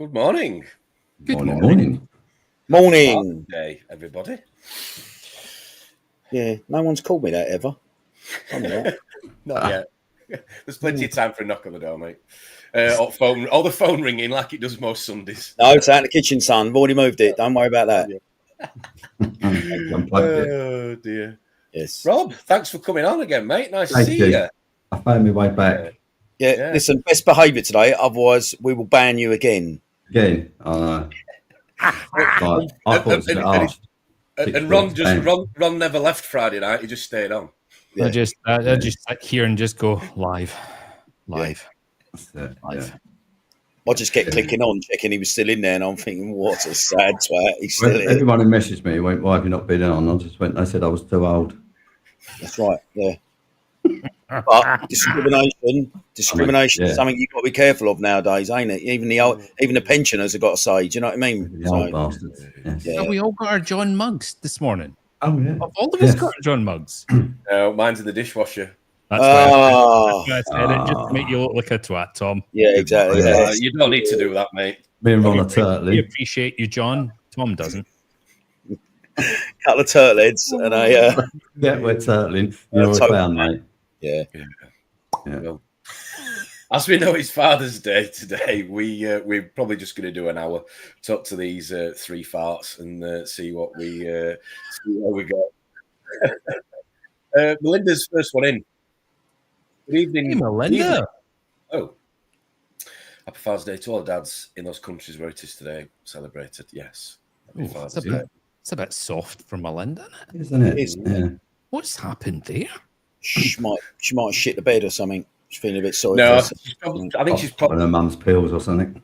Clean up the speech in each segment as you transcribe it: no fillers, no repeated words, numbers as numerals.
Good morning. Good morning. Morning. Day, everybody. Yeah, no one's called me that ever. Not yet. There's plenty of time for a knock on the door, mate. Or the phone ringing like it does most Sundays. No, it's out in the kitchen, son. I've already moved it. Don't worry about that. Oh, dear. Yes. Rob, thanks for coming on again, mate. Nice to Thank see you. I found my way back Yeah, listen, best behaviour today, otherwise we will ban you again. again. I thought it was a bit harsh. And Ron never left Friday night. He just stayed on. Yeah. I just sit here and just go live. Live. I just kept clicking on, checking he was still in there, and I'm thinking, what a sad twat. He's still in. Everyone who messaged me went, "Why have you not been on?" I just went. They said I was too old. That's right. Yeah. But discrimination is something you've got to be careful of nowadays, ain't it? Even the pensioners have got to say, do you know what I mean? The old bastards. Yes. Yeah. So we all got our John mugs this morning. Oh yeah. All of us got our John mugs. No, mine's in the dishwasher. That's why I said it, just to make you look like a twat, Tom. Yeah, exactly. You don't need to do that, mate. Me and Ron are turtling. We appreciate you, John. Tom doesn't. Couple of turtle heads and yeah, we're turtling. You're a clown, mate. Yeah. Well, as we know it's Father's Day today, we're probably just going to do an hour, talk to these three farts and see what we got. Melinda's first one in. Good evening, hey, Melinda. Oh, happy Father's Day to all the dads in those countries where it is today celebrated. Yes. It's a bit soft for Melinda, isn't it? Yeah. What's happened there? She might have shit the bed or something. She's feeling a bit sorry. No, for I think she's probably her mum's pills or something.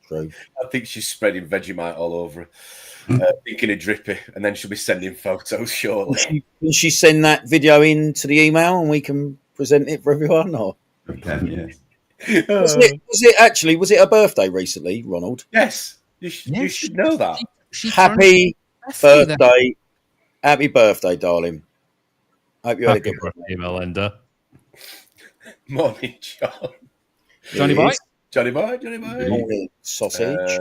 True. I think she's spreading Vegemite all over her, thinking of Drippy, and then she'll be sending photos shortly. Can she send that video in to the email and we can present it for everyone? Or We can, yes. Was it her birthday recently, Ronald? Yes, you should know that. Happy birthday. Happy birthday, darling. Hope you had a good birthday, Melinda. Morning, John. Johnny Boy. Johnny Boy. Morning, sausage.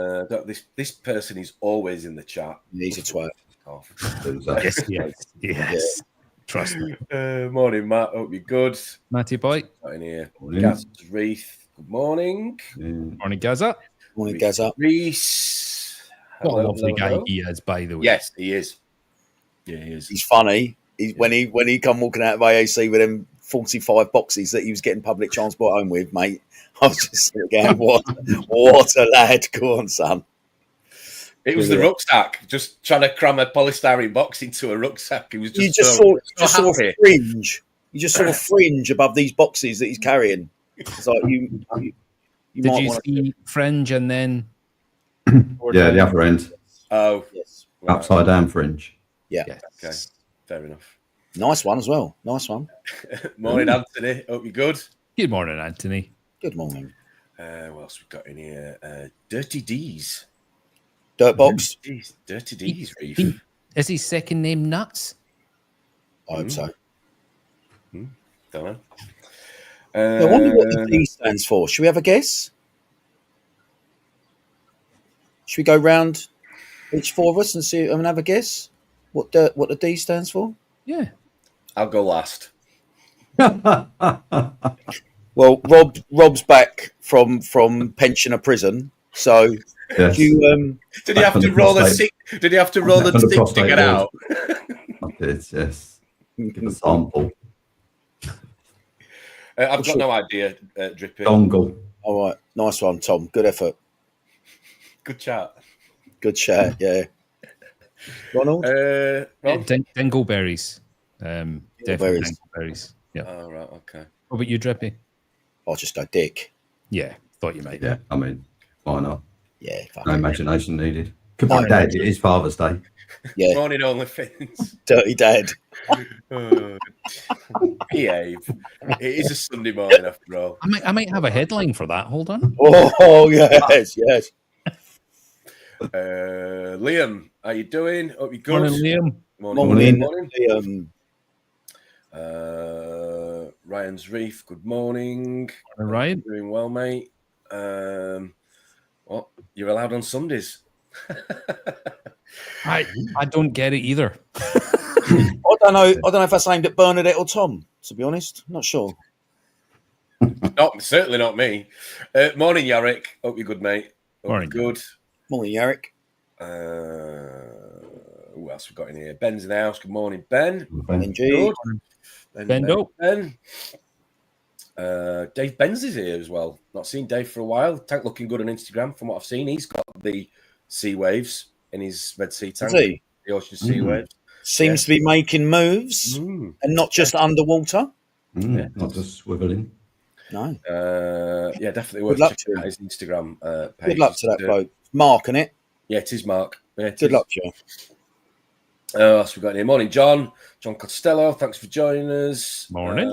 This person is always in the chat. He's a twat. Yes. Trust me. Morning, Matt. Hope you're good. Matty Boy. Not in here. Gaz Reef. Good morning. Morning, Gaza. Morning, Gaza. Reese. What a lovely guy he is, by the way. Yes, he is. Yeah, he is. He's funny. When he come walking out of AAC with them 45 boxes that he was getting public transport home with, mate, I was just going, what a lad. Go on, son. It was the rucksack, just trying to cram a polystyrene box into a rucksack. He was just saw a fringe. You just saw a fringe above these boxes that he's carrying. It's like you Did you see fringe and then? Yeah, the other end. Oh, yes. Right. Upside down fringe. Yeah. Yes. Okay. Fair enough. Nice one as well. Nice one. Morning, Anthony. Hope you're good. Good morning, Anthony. Good morning. What else we got in here? Dirty D's. Dirtbox. Dirty D's, Reef. Is his second name Nuts? I hope so. Don't know. I wonder what the D stands for. Should we have a guess? Should we go round each four of us and see and have a guess what the D stands for? Yeah. I'll go last. Well, Rob's back from pensioner prison, so Yes. Did he have to roll the stick? Did he have to roll the stick to get out? I did, yes. Give a sample. I've got no idea, Drippy. Dongle. All right, nice one, Tom. Good effort. Good chat. Good chat. Yeah. Ronald. Ron? Dingleberries. Definitely dingleberries. Yeah. Oh, right. Okay. What about you, Drippy? I'll just go Dick. Yeah, thought you might. Yeah, I mean, why not? Yeah. No imagination needed. Goodbye, Dad. It is Father's Day. Yeah. Morning, OnlyFins. Dirty Dad. Behave. It is a Sunday morning after all. I might have a headline for that. Hold on. Oh yes. Liam, how you doing? Hope you're good. Morning, Liam. Morning. Ryan's Reef, good morning. Ryan. Doing well, mate. What? You're allowed on Sundays. I don't get it either. I don't know if that's aimed at Bernadette or Tom. To be honest, not sure. Certainly not me. Morning, Yarrick. Hope you're good, mate. Hope Morning. you're good. Morning, Yarrick. Who else we got in here? Ben's in the house. Good morning, Ben. Indeed. Good. Ben. Dave Benz is here as well. Not seen Dave for a while. Tank looking good on Instagram from what I've seen. He's got the sea waves in his Red Sea tank. Is he? The ocean sea waves. Seems to be making moves and not just underwater. Not just swiveling. No. Yeah, definitely worth checking out his Instagram page. Good luck to that bloke. Mark, isn't it? Yeah, it is Mark. Yeah, Good luck to you. What else we got in here? Morning, John. John Costello, thanks for joining us. Morning.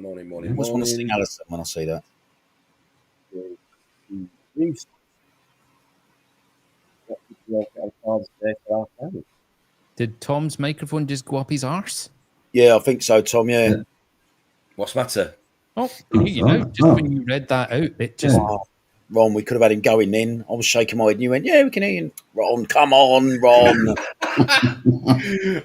Morning. I just want to sing Alison when I see that. Did Tom's microphone just go up his arse? Yeah, I think so, Tom. Yeah. What's the matter? Oh, just when you read that out, it just... Ron, we could have had him going then. I was shaking my head and you went, yeah, we can hear you. Ron, come on, Ron.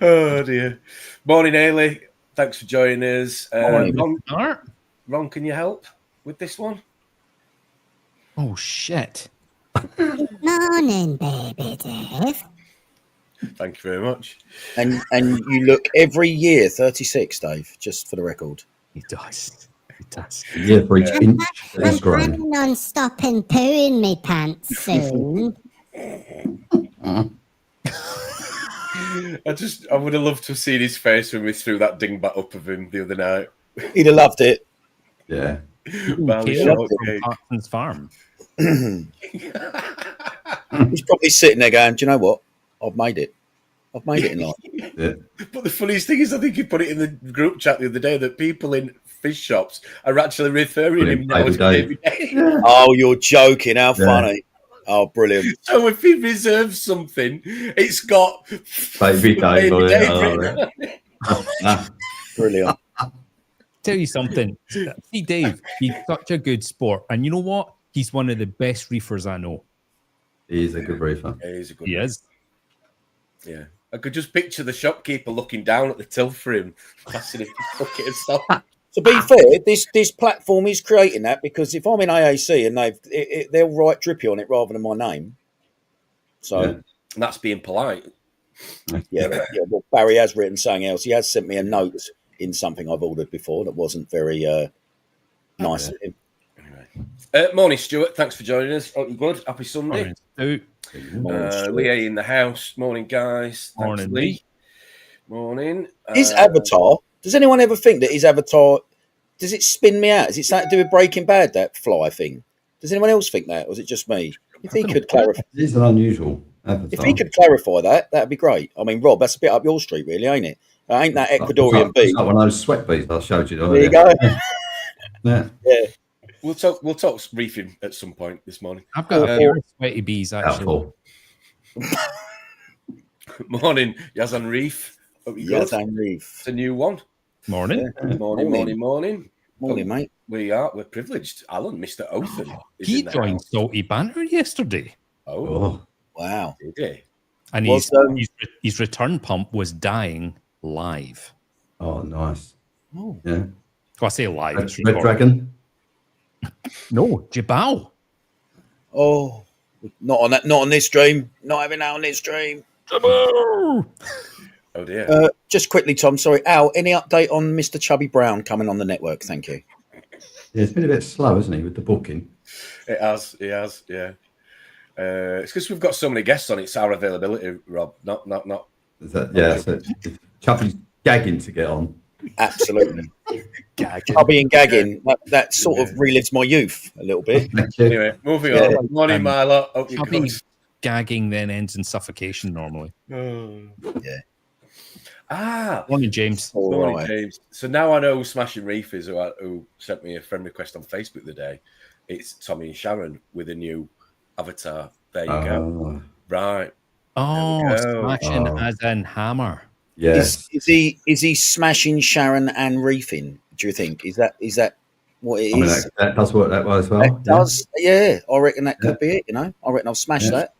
Oh, dear. Morning, Ailey. Thanks for joining us. Ron, can you help with this one? Oh, shit. Morning, baby Dave. Thank you very much. And you look every year 36, Dave, just for the record. He does. Yeah, for each inch that I'm is growing. planning on stopping pooing me pants soon. I would have loved to have seen his face when we threw that dingbat up of him the other night. He'd have loved it. Yeah. From Parsons Farm. He's probably sitting there going, do you know what? I've made it in life. Yeah. But the funniest thing is, I think he put it in the group chat the other day that people in fish shops are actually referring him now as Baby Dave. Oh, you're joking. How funny. Oh, brilliant. So if he reserves something, it's got Baby Dave on written it. on it. Brilliant. Tell you something. See, Dave, he's such a good sport. And you know what? He's one of the best reefers I know. He's a good reefer. Yeah, he's a good He is. Yeah. I could just picture the shopkeeper looking down at the till for him, passing him the bucket of salt. To be fair, this platform is creating that because if I'm in AAC and they'll write Drippy on it rather than my name. So And that's being polite. yeah. Well, Barry has written something else. He has sent me a note in something I've ordered before that wasn't very nice of him. Anyway. Morning, Stuart. Thanks for joining us. Hope you're good. Happy Sunday. Lee in the house. Morning, guys. Thanks, Morning, Lee. Morning. His avatar. Does anyone ever think that his avatar? Does it spin me out? Is it something to do with Breaking Bad? That fly thing. Does anyone else think that, or is it just me? If he could clarify, It is an unusual avatar. if he could clarify that'd be great. I mean, Rob, that's a bit up your street, really, ain't it? Ain't that Ecuadorian beat? It's like one of those sweat beats I showed you. There you go. Yeah. We'll talk reefing at some point this morning. I've got a pair of sweaty bees, actually. Helpful. Morning, Yazan Reef. Yazan Reef. It's a new one. Morning. Morning. Morning, mate. We're privileged. Alan, Mr. Othan. He joined Salty Banter yesterday. Oh, wow. Did he? And his return pump was dying live. Oh, nice. Oh. Yeah. Well, I say live. Red Dragon. No, Jabal. Oh, not on that. Not on this stream. Not having that on this stream. Jabal. Oh dear. Just quickly, Tom. Sorry, Al. Any update on Mr. Chubby Brown coming on the network? Thank you. Yeah, it's been a bit slow, hasn't he, with the booking? He has. Yeah. It's because we've got so many guests on. It's our availability, Rob. Not. Is that, yeah. So Chubby's gagging to get on. Absolutely. Chubby and gagging. That sort of relives my youth a little bit. Anyway, moving on. Morning, Milo. Hope you're good. Gagging then ends in suffocation normally. Yeah. Morning, James. Morning, James. So now I know who Smashing Reef is, who sent me a friend request on Facebook the day. It's Tommy and Sharon with a new avatar. There you go. Right. Oh, smashing as in hammer. Yes. Is he smashing Sharon and reefing? Do you think is that what it I mean, is. that does work that way as well. It does, yeah. I reckon that could Yeah. be it. You know, I reckon I'll smash Yeah. that.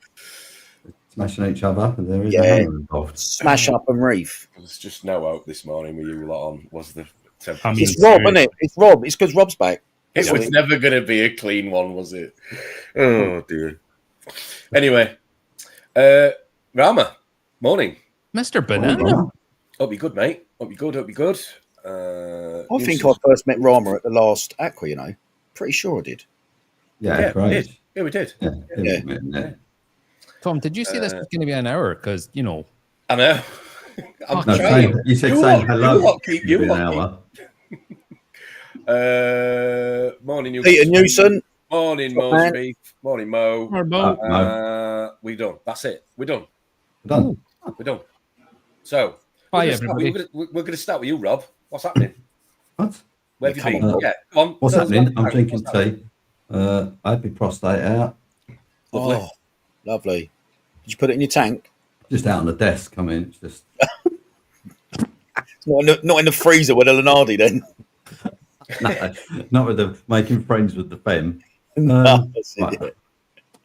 Smashing each other, and there is Yeah. a hammer involved. Smash up and reef. There's just no hope this morning with you lot on. Was the temperature? I mean, It's Rob, isn't it? It's Rob. It's because Rob's back. It was never going to be a clean one, was it? Oh dear. Anyway, Rama, morning. Mr. Banana. Hope you're good, mate. Hope you're good. Hope you're good. I think I first met Rama at the last Aqua. You know, pretty sure I did. Yeah, we great. did. Yeah, we did. Yeah. Tom, did you say this was going to be an hour? Because, you know. I know. I'm No, trying. you said saying hello. You lot keep. You an lot hour. keep. Morning, you. Peter Newson. Morning, Top Mo. man. Speak. Morning, Mo. Mo. We done. That's it. We're done. Done. We're done. So, Bye, we're everybody. going to start with you, Rob. What's happening? What? Where have you Come been? on, Rob. Yeah, come on. What's Tell us happening? about I'm it. drinking What's happening? tea. I had my prostate out. Lovely. Oh, lovely. Did you put it in your tank? Just out on the desk. I mean, it's just Not in the freezer with a Lenardi then. no, not with the making friends with the femme. That's it, Right.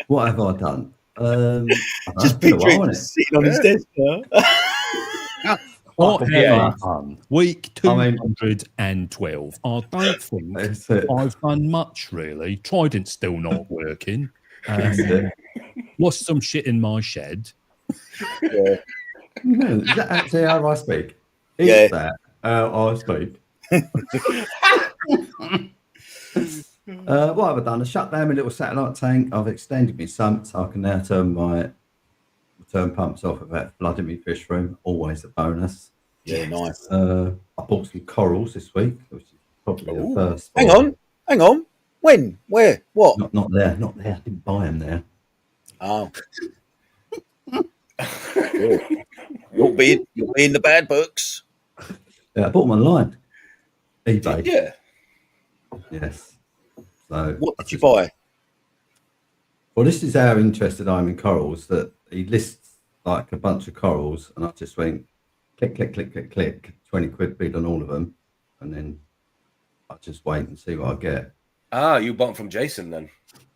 What have I done? I don't Just know, it's been a picture while, it isn't it? sitting on his desk. Huh? What Yeah. have I done? Week I mean- 212. I don't think That's it. I've done much, really. Trident's still not working. That's it. Lost some shit in my shed. Yeah. No, is that actually how I speak? Is Yeah. that how I speak? What have I done? I shut down my little satellite tank. I've extended my sump so I can now turn pumps off without flooding my fish room. Always a bonus. Yeah, nice. I bought some corals this week, which is probably the first. Hang on. When? Where? What? Not there. I didn't buy them there. Oh. You'll be in the bad books. Yeah, I bought them online. eBay. Yeah. Yes. So What did you buy? Well, this is how interested I am in corals, that he lists like a bunch of corals, and I just went click, 20 quid bid on all of them, and then I just wait and see what I get. Ah, you bought them from Jason then?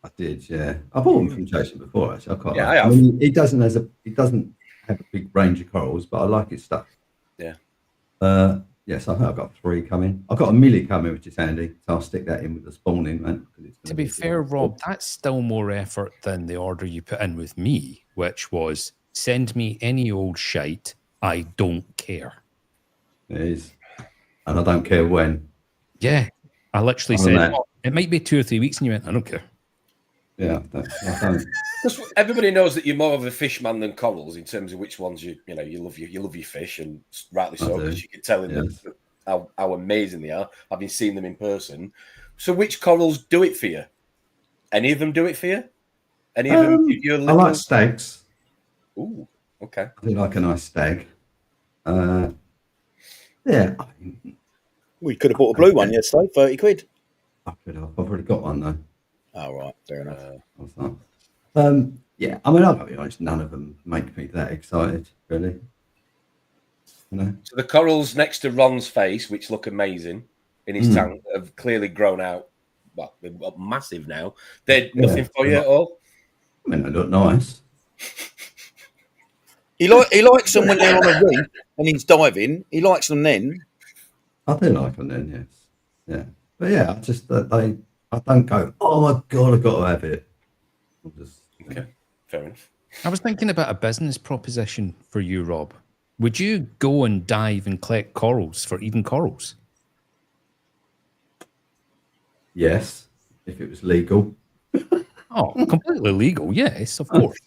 I did, yeah. I bought them from Jason before, actually. I quite Yeah, like I have. mean, he doesn't have a big range of corals, but I like his stuff. Yeah. Yes, I think I've got 3 coming. I've got a millie coming, which is handy, so I'll stick that in with the spawning, man. To be fair, Rob, that's still more effort than the order you put in with me, which was send me any old shite. I don't care. It is. And I don't care when. Yeah. I literally Other said, than that- it might be 2 or 3 weeks, and you went, I don't care. Yeah, I don't. Because everybody knows that you're more of a fish man than corals in terms of which ones you love your fish, and rightly so, because you can tell in Yes. how amazing they are, having seen them in person. So which corals do it for you? Any of them do it for you? Any of them give you a I little... like stags. Ooh, okay. I do like a nice stag. Yeah, I mean, We could have bought a blue one yesterday, 30 quid. I could have. I've already got one though. Oh, right, fair enough. What's that? Yeah, I mean, I'll be honest, none of them make me that excited, really. You know? So the corals next to Ron's face, which look amazing in his tank, have clearly grown out. Well, they're massive now. They're nothing for you at all? I mean, they look nice. He likes them when they're on a reef and he's diving. He likes them then. I do like them then, yes. Yeah. But yeah, I just, I don't go, oh my God, I've got to have it. I'm just, Okay, fair enough. I was thinking about a business proposition for you, Rob. Would you go and dive and collect corals for even corals? yes, if it was legal. Oh, completely legal. Yes, of course.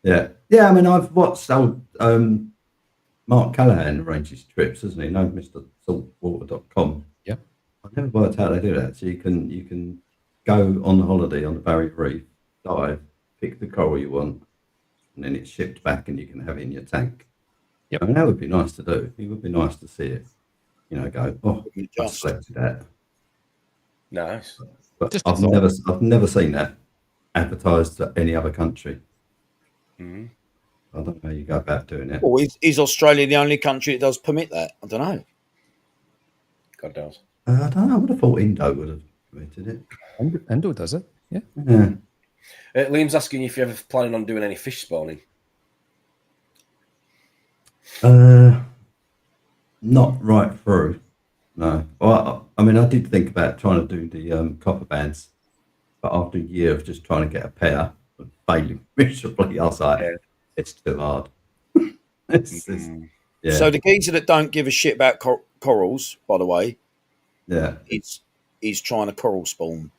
Yeah. Yeah, I mean, I've watched old Mark Callahan arranges trips, hasn't he? No, MrSaltwater.com. Yep. I've never worked out how they do that. So you can go on holiday on the Barrier Reef, dive, pick the coral you want, and then it's shipped back and you can have it in your tank. Yep. I mean, that would be nice to do. It would be nice to see it. You know, go, oh, I Just. selected that. Nice. But Just a I've thought. never seen that advertised to any other country. Mhm. I don't know how you go about doing it. Well, is Australia the only country that does permit that? I don't know. God knows. I don't know. I would have thought Indo would have committed it. Indo does it, yeah. Yeah. Liam's asking if you're ever planning on doing any fish spawning. Not right through. No. Well, I mean, I did think about trying to do the copper bands, but after a year of just trying to get a pair, and failing miserably, I was like, it's too hard. Yeah. So the geezer that don't give a shit about corals, by the way, yeah. he's trying to coral spawn.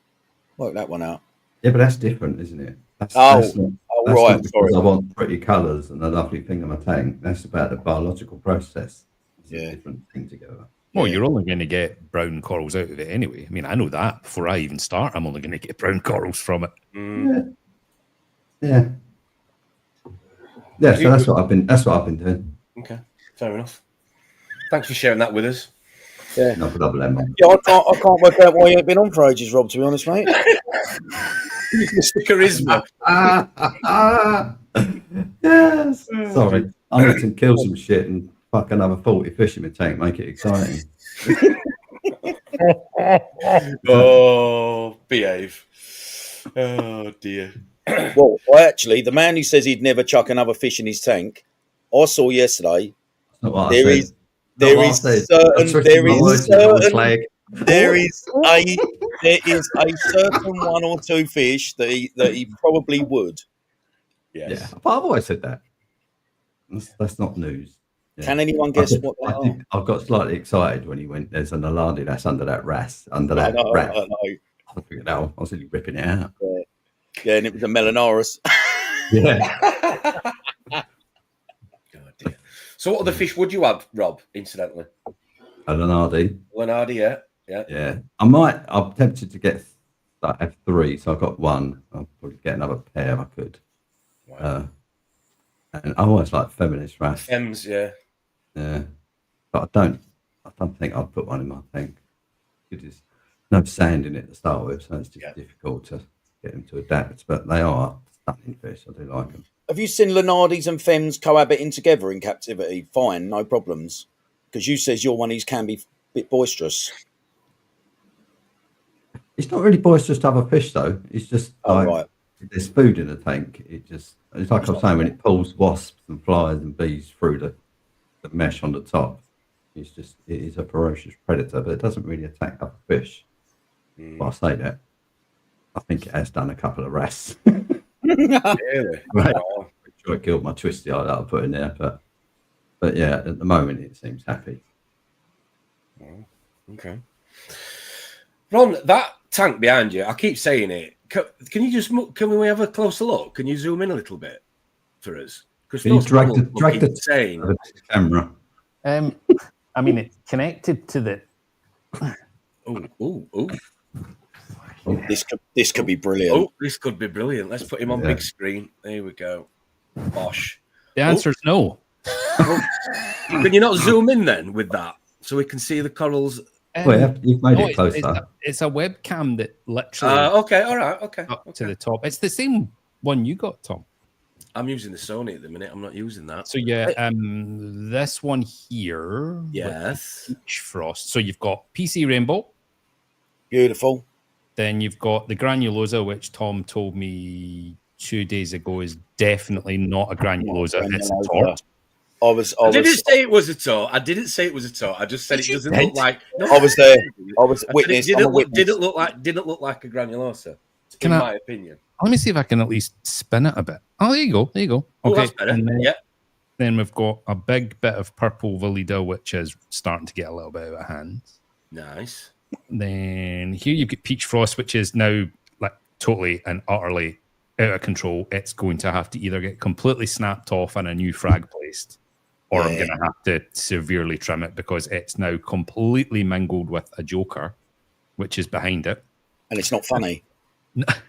Work that one out. Yeah, but that's different, isn't it? That's right. Not because I want pretty colours and a lovely thing in my tank. That's about the biological process. It's a different thing together. Well, you're only going to get brown corals out of it anyway. I mean, I know that before I even start. I'm only going to get brown corals from it. Yeah. So that's what I've been doing. Okay, fair enough. Thanks for sharing that with us. Yeah, no problem. Yeah, I can't work out why you ain't been on for ages, Rob. To be honest, mate. Mr. Charisma. Yes. Sorry, I need to kill some shit and fuck another 40 fish in my tank. Make it exciting. Oh, behave. Oh dear. Well, actually, the man who says he'd never chuck another fish in his tank, I saw yesterday. There is a certain one or two fish that he probably would. Yes. Yeah, but I've always said that. That's not news. Yeah. Can anyone guess what they are? I got slightly excited when he went, there's an Aladi that's under that ras, under that rat. I know. I figured out, I was really ripping it out. Yeah, and it was a Melanoris. Yeah. Oh dear. So what other fish would you have, Rob, incidentally? A Lanardi. Lanardi, yeah. Yeah. I'm tempted to get, like, have 3, so I've got 1. I'll probably get another pair if I could. Wow. And I always like feminist ras. Fems, yeah. Yeah. But I don't think I'd put one in my tank. There's no sand in it to start with, so it's just difficult to get them to adapt. But they are stunning fish. I do like them. Have you seen Lanardis and Fems cohabiting together in captivity? Fine, no problems. Because you says your one of these can be a bit boisterous. It's not really boisterous to other fish, though. It's just there's food in the tank. It's like I was saying, when it pulls wasps and flies and bees through the mesh on the top, it is a ferocious predator, but it doesn't really attack other fish. But I say that, I think it has done a couple of wrasse. Really? Right. I'm sure it killed my twisty eye that I put in there, but yeah, at the moment it seems happy. Okay. Ron, that tank behind you, I keep saying it. Can we have a closer look? Can you zoom in a little bit for us? Can you drag the camera? I mean, it's connected to the. Oh. This could be brilliant. Oh, this could be brilliant. Let's put him on big screen. There we go. Bosh. The answer is no. Can you not zoom in then with that so we can see the corals? You've made it closer. It's a webcam that literally. Okay, all right, okay. Up to the top. It's the same one you got, Tom. I'm using the Sony at the minute. I'm not using that. So yeah, this one here. Yes. Peach Frost. So you've got PC Rainbow. Beautiful. Then you've got the Granulosa, which Tom told me 2 days ago is definitely not a Granulosa. It's a tort. I didn't say it was a tort. I didn't say it was a tort. I just said it doesn't look like. No, I was there. I was witness. Didn't look like a Granulosa. In my opinion. Let me see if I can at least spin it a bit. Oh, there you go. Okay. Then we've got a big bit of purple Valida, which is starting to get a little bit out of hand. Nice. Then here you've got Peach Frost, which is now like totally and utterly out of control. It's going to have to either get completely snapped off and a new frag placed, or I'm going to have to severely trim it because it's now completely mingled with a joker, which is behind it. And it's not funny.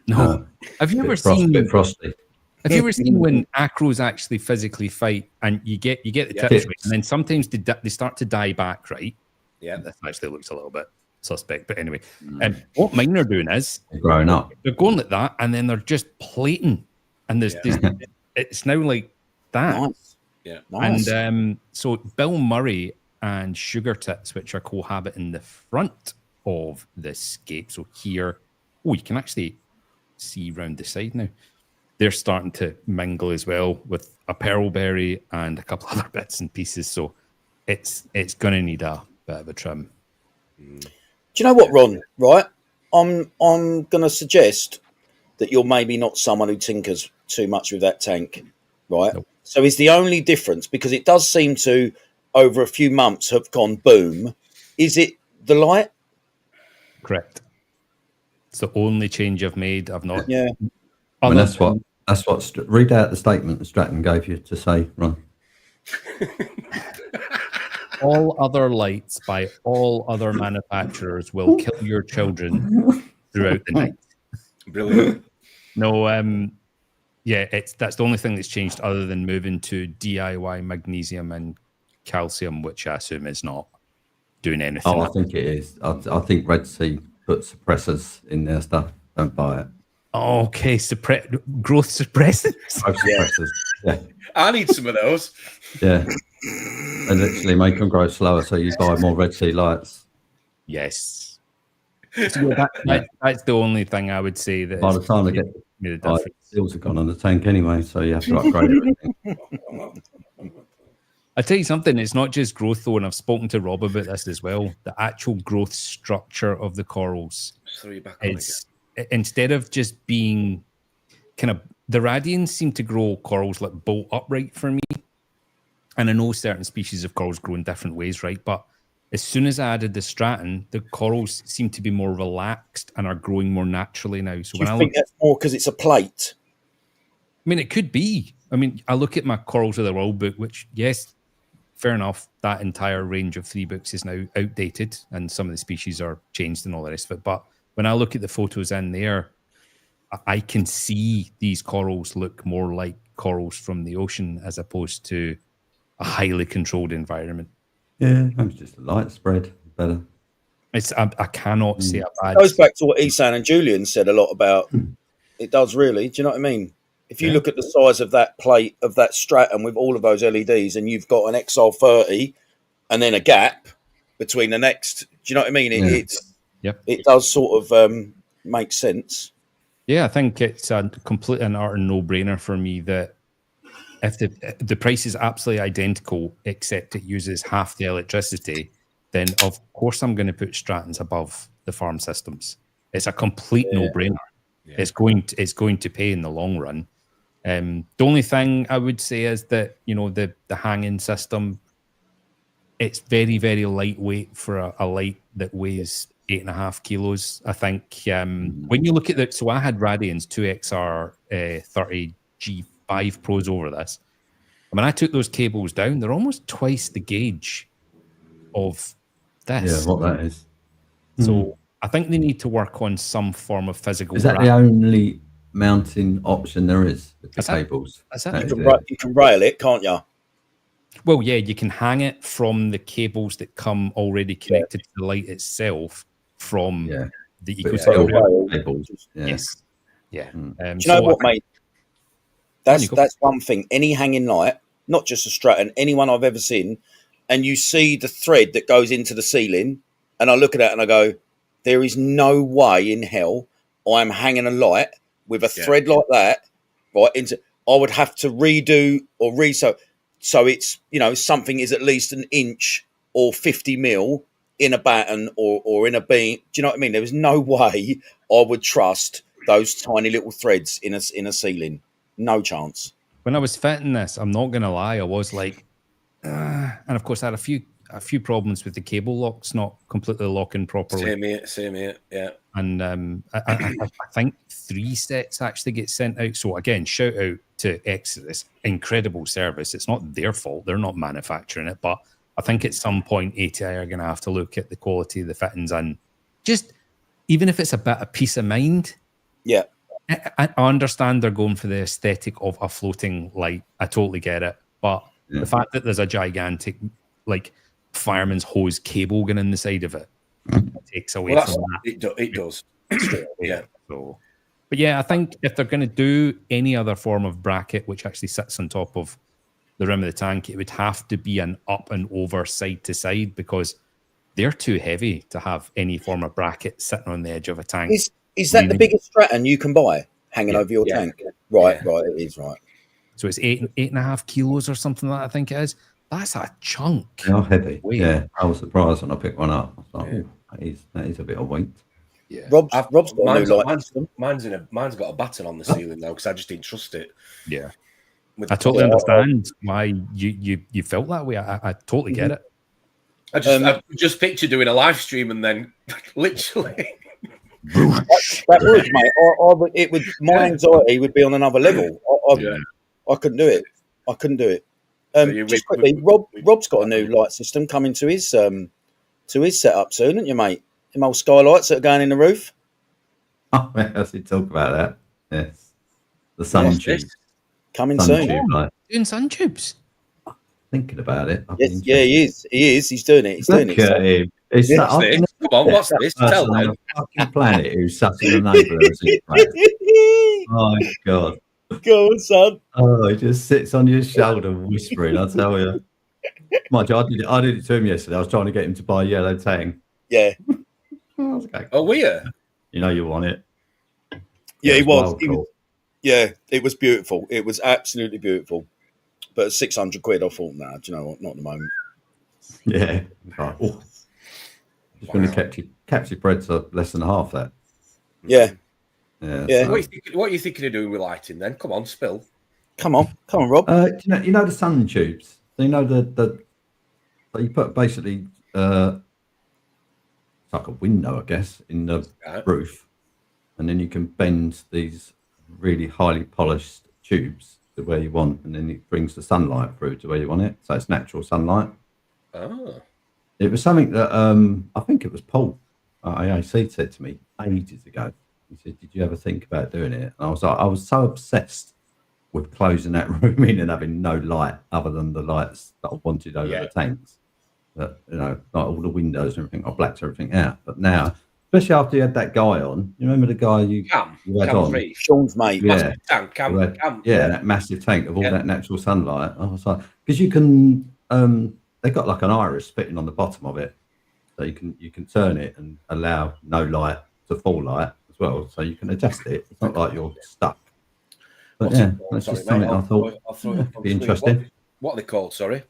No. Have you ever seen frosty? Have you ever seen when acros actually physically fight and you get the tips right, and then sometimes they start to die back, right? Yeah. This actually looks a little bit suspect, but anyway. And what mine are doing is they're growing up. They're going like that, and then they're just plating, and there's it's now like that. Nice. Yeah. Nice. And so Bill Murray and Sugar Tits, which are cohabiting the front of the scape. So here, you can actually see round the side now. They're starting to mingle as well with a pearlberry and a couple other bits and pieces. So it's going to need a bit of a trim. Do you know what, Ron? Right, I'm going to suggest that you're maybe not someone who tinkers too much with that tank, right? Nope. So is the only difference, because it does seem to, over a few months, have gone boom, is it the light? Correct. It's the only change I've made. I've not. Yeah. I mean, that's what read out the statement that Stratton gave you to say, Ron. All other lights by all other manufacturers will kill your children throughout the night. Brilliant. No, that's the only thing that's changed other than moving to DIY magnesium and calcium, which I assume is not doing anything. Oh, I think it is. I think Red Sea put suppressors in their stuff. Don't buy it. Okay, growth suppressants. Growth suppressors. Yeah. I need some of those. Yeah. They literally make them grow slower, so you buy more Red Sea lights. Yes. So that's the only thing I would say that by the time they get made a difference. seals are gone on the tank anyway, so you have to upgrade everything. I tell you something, it's not just growth though, and I've spoken to Rob about this as well. The actual growth structure of the corals is, instead of just being kind of, the radians seem to grow corals like bolt upright for me. And I know certain species of corals grow in different ways, right? But as soon as I added the straton, the corals seem to be more relaxed and are growing more naturally now. So Do you think that's more because it's a plate? I mean, it could be. I mean, I look at my Corals of the World book, which, yes, fair enough, that entire range of 3 books is now outdated and some of the species are changed and all the rest of it. But when I look at the photos in there, I can see these corals look more like corals from the ocean as opposed to a highly controlled environment. Yeah, it's just a light spread better. I cannot say a bad. It goes back to what Isan and Julian said a lot about. It does really. Do you know what I mean? If you look at the size of that plate, of that stratum with all of those LEDs, and you've got an XR30 and then a gap between the next, do you know what I mean? It does sort of make sense. Yeah, I think it's a complete and utter no-brainer for me that if the price is absolutely identical, except it uses half the electricity, then of course I'm going to put Stratons above the farm systems. It's a complete no-brainer. Yeah. It's going to pay in the long run. The only thing I would say is that, you know, the hanging system, it's very, very lightweight for a light that weighs 8.5 kilos. I think when you look at so I had Radian's 2XR 30 G5 Pros over this. I mean, I took those cables down. They're almost twice the gauge of this. Yeah, what that is. So I think they need to work on some form of physical. Is that the only mounting option there is with the cables? You can rail it, can't you? Well, yeah, you can hang it from the cables that come already connected to the light itself from the ecosystem. Cables. Yeah. Yes. Yeah. Do you know what, mate? That's one thing. Any hanging light, not just a Stratton, anyone I've ever seen, and you see the thread that goes into the ceiling, and I look at that and I go, there is no way in hell I'm hanging a light with a thread like that, right? I would have to redo or so it's, you know, something is at least an inch or 50 mil in a batten or in a beam. Do you know what I mean? There was no way I would trust those tiny little threads in a ceiling. No chance. When I was fitting this, I'm not going to lie, I was like, and of course I had a few problems with the cable locks not completely locking properly. Same here, yeah. And I think 3 sets actually get sent out. So again, shout out to Exodus, incredible service. It's not their fault; they're not manufacturing it. But I think at some point ATI are going to have to look at the quality of the fittings and just, even if it's a bit of peace of mind. Yeah, I understand they're going for the aesthetic of a floating light. I totally get it, but the fact that there's a gigantic, like, fireman's hose cable going in the side of it takes away from that. It does. Yeah. So, but yeah, I think if they're going to do any other form of bracket which actually sits on top of the rim of the tank, it would have to be an up and over side to side, because they're too heavy to have any form of bracket sitting on the edge of a tank. Is that the biggest straton you can buy hanging over your tank? Right, Yeah. right, it is right. So it's 8.5 kilos or something like that, I think it is. That's a chunk. They are heavy. Weight. Yeah, I was surprised when I picked one up. I was like, "Ooh, that is a bit of weight." Yeah. Rob's got a new light. Mine's got a button on the ceiling now because I just didn't trust it. Yeah. With I totally understand why you felt that way. I totally get it. I just picture doing a live stream and then literally. That would, mate. It would. My anxiety would be on another level. I couldn't do it. I couldn't do it. Just quickly, Rob's got a new light system coming to his setup soon, haven't you, mate? Them old skylights that are going in the roof. Oh, I did talk about that. Yes, the sun tube coming sun soon. Tube, like, Doing sun tubes. thinking about it. Yes, yeah, he is. He's doing it. He's doing it. At him. It's Yeah, Come on, what's this? Tell on them. the fucking planet who's such an enabler as he is. Oh my god. Go on, son. Oh, he just sits on your shoulder whispering, I tell you. Mind you, I did it to him yesterday. I was trying to get him to buy a yellow tang. Yeah. Oh, we're. You know you want it. Yeah, he was. Wild call. Yeah, it was beautiful. It was absolutely beautiful. But 600 quid, I thought, nah, do you know what? Not at the moment. Yeah. Right. Oh. Just when you kept your bread for less than half that. Yeah. Yeah. Yeah. So. What are you thinking of doing with lighting then? Come on, spill. Come on, Rob. You know the sun tubes. So you know the you put basically it's like a window, I guess, in the roof, and then you can bend these really highly polished tubes to where you want, and then it brings the sunlight through to where you want it. So it's natural sunlight. Oh. It was something that I think it was Paul at AAC said to me ages ago. He said, "Did you ever think about doing it?" And I was like, I was so obsessed with closing that room in and having no light other than the lights that I wanted over the tanks. That, you know, like all the windows and everything, I blacked everything out. But now, especially after you had that guy on, you remember the guy you had on? Reef. Sean's mate. Yeah. Cam. That massive tank of all that natural sunlight. I was like, because you can, they got like an iris fitting on the bottom of it, so you can turn it and allow no light to full light as well, so you can adjust it. It's not like you're stuck. But that's just something I thought would be interesting. What are they called? Sorry.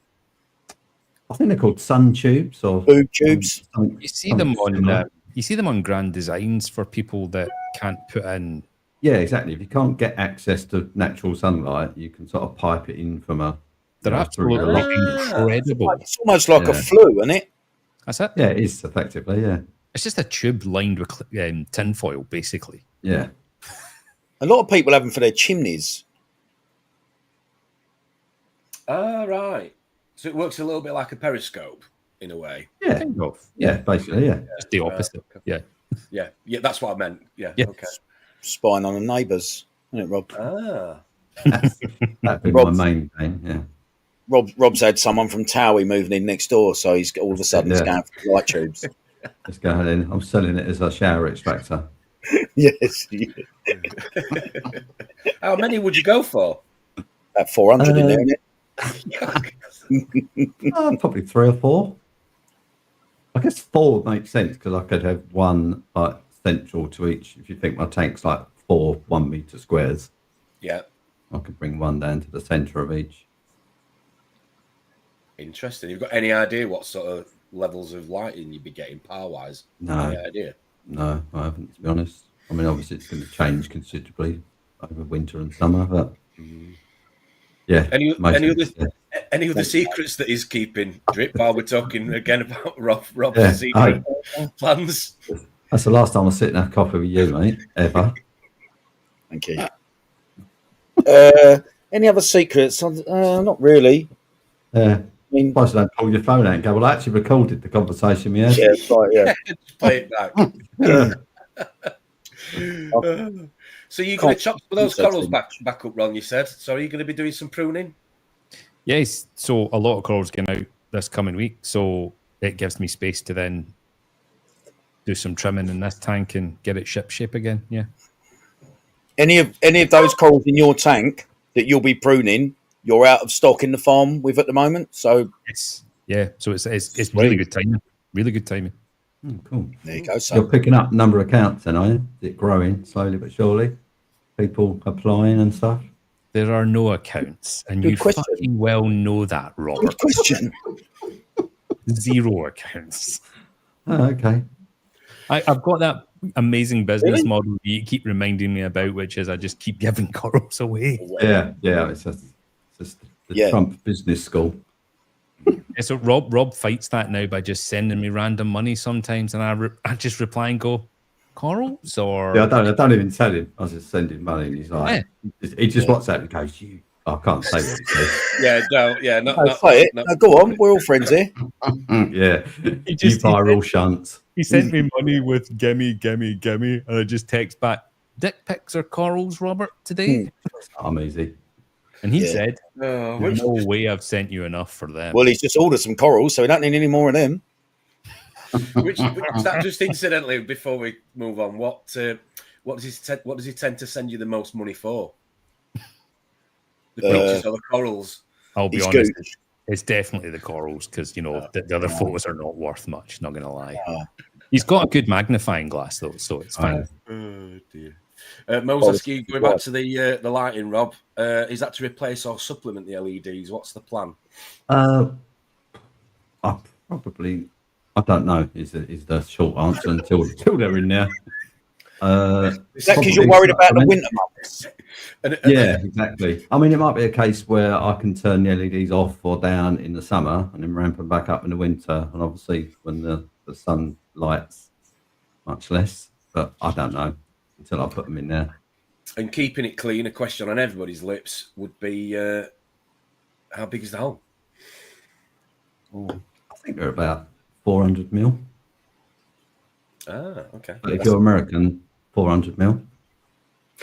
I think they're called sun tubes or boob tubes. You see them on grand designs for people that can't put in. Yeah, exactly. If you can't get access to natural sunlight, you can sort of pipe it in from a. They're absolutely incredible. It's almost like a flue, isn't it? That's it. Yeah, it is effectively. Yeah, it's just a tube lined with tin foil, basically. Yeah. A lot of people have them for their chimneys. Right. So it works a little bit like a periscope in a way. Yeah. Yeah, basically, yeah. Just the opposite. Yeah. Yeah. That's what I meant. Yeah. Okay. Spying on the neighbours, isn't it, Rob? That'd be my main thing. Yeah. Rob's had someone from Towie moving in next door, so he's all of a sudden he's going for light tubes. Let's go ahead in. I'm selling it as a shower extractor. Yes. How many would you go for? About 400 in there, isn't it? Probably 3 or 4. I guess 4 makes sense because I could have one like central to each. If you think my tank's like 4 1 meter squares, yeah, I could bring one down to the centre of each. Interesting. You've got any idea what sort of levels of lighting you'd be getting power wise? No. Any idea? No, I haven't, to be honest. I mean, obviously it's going to change considerably over winter and summer, but yeah. Any other secrets that he's keeping, Drip, while we're talking again about Rob's secret plans? That's the last time I sit and have coffee with you, mate, ever. Thank you. Any other secrets? Not really. Yeah. I mean, I don't pull your phone out and go, well, I actually recorded the conversation we had. Yeah, right, yeah. Just play it back. So you're going to chop those corals back up, Ron, you said. So are you going to be doing some pruning? Yes. So a lot of corals going out this coming week. So it gives me space to then do some trimming in this tank and get it ship shape again. Yeah. Any of those corals in your tank that you'll be pruning, you're out of stock in the farm with at the moment. So yeah. So it's really good timing. Really good timing. Cool. There you go, You're son. picking up number of accounts, then, are you? Is it growing slowly but surely? People applying and stuff. There are no accounts, and Good you question. fucking well know that, Robert. Good question. 0 accounts. Oh, okay. I've got that amazing business Really? model you keep reminding me about, which is I just keep giving corals away. Yeah. It's just the Trump business school. Yeah, so Rob fights that now by just sending me random money sometimes, and I just reply and go, corals or Yeah, I don't even tell him. I was just sending money, and he's like, he just WhatsApp and goes, I can't say what he says. Yeah, no, yeah, No, say it. No, go on. We're all friends here. Yeah, He buy all shunts. He sent me money with gimme, and I just text back, dick pics or corals, Robert, today? I'm easy. And he said, no way I've sent you enough for them. Well, he's just ordered some corals, so we don't need any more of them. which that just incidentally, before we move on, what does he tend to send you the most money for? The pictures or the corals? I'll be He's honest, good. it's definitely the corals because the other photos are not worth much. Not gonna lie. He's got a good magnifying glass though, so it's fine. Oh dear. Moses, going back to the lighting, Rob, is that to replace or supplement the LEDs? What's the plan? I don't know. Is the short answer until they're in there. Is that because you're worried about the winter months? Yeah, exactly. I mean, it might be a case where I can turn the LEDs off or down in the summer and then ramp them back up in the winter. And obviously, when the sun lights, much less. But I don't know until I put them in there. And keeping it clean, a question on everybody's lips would be, how big is the hole? I think they're about 400 mil. Ah, okay. But if you're American, 400 mil.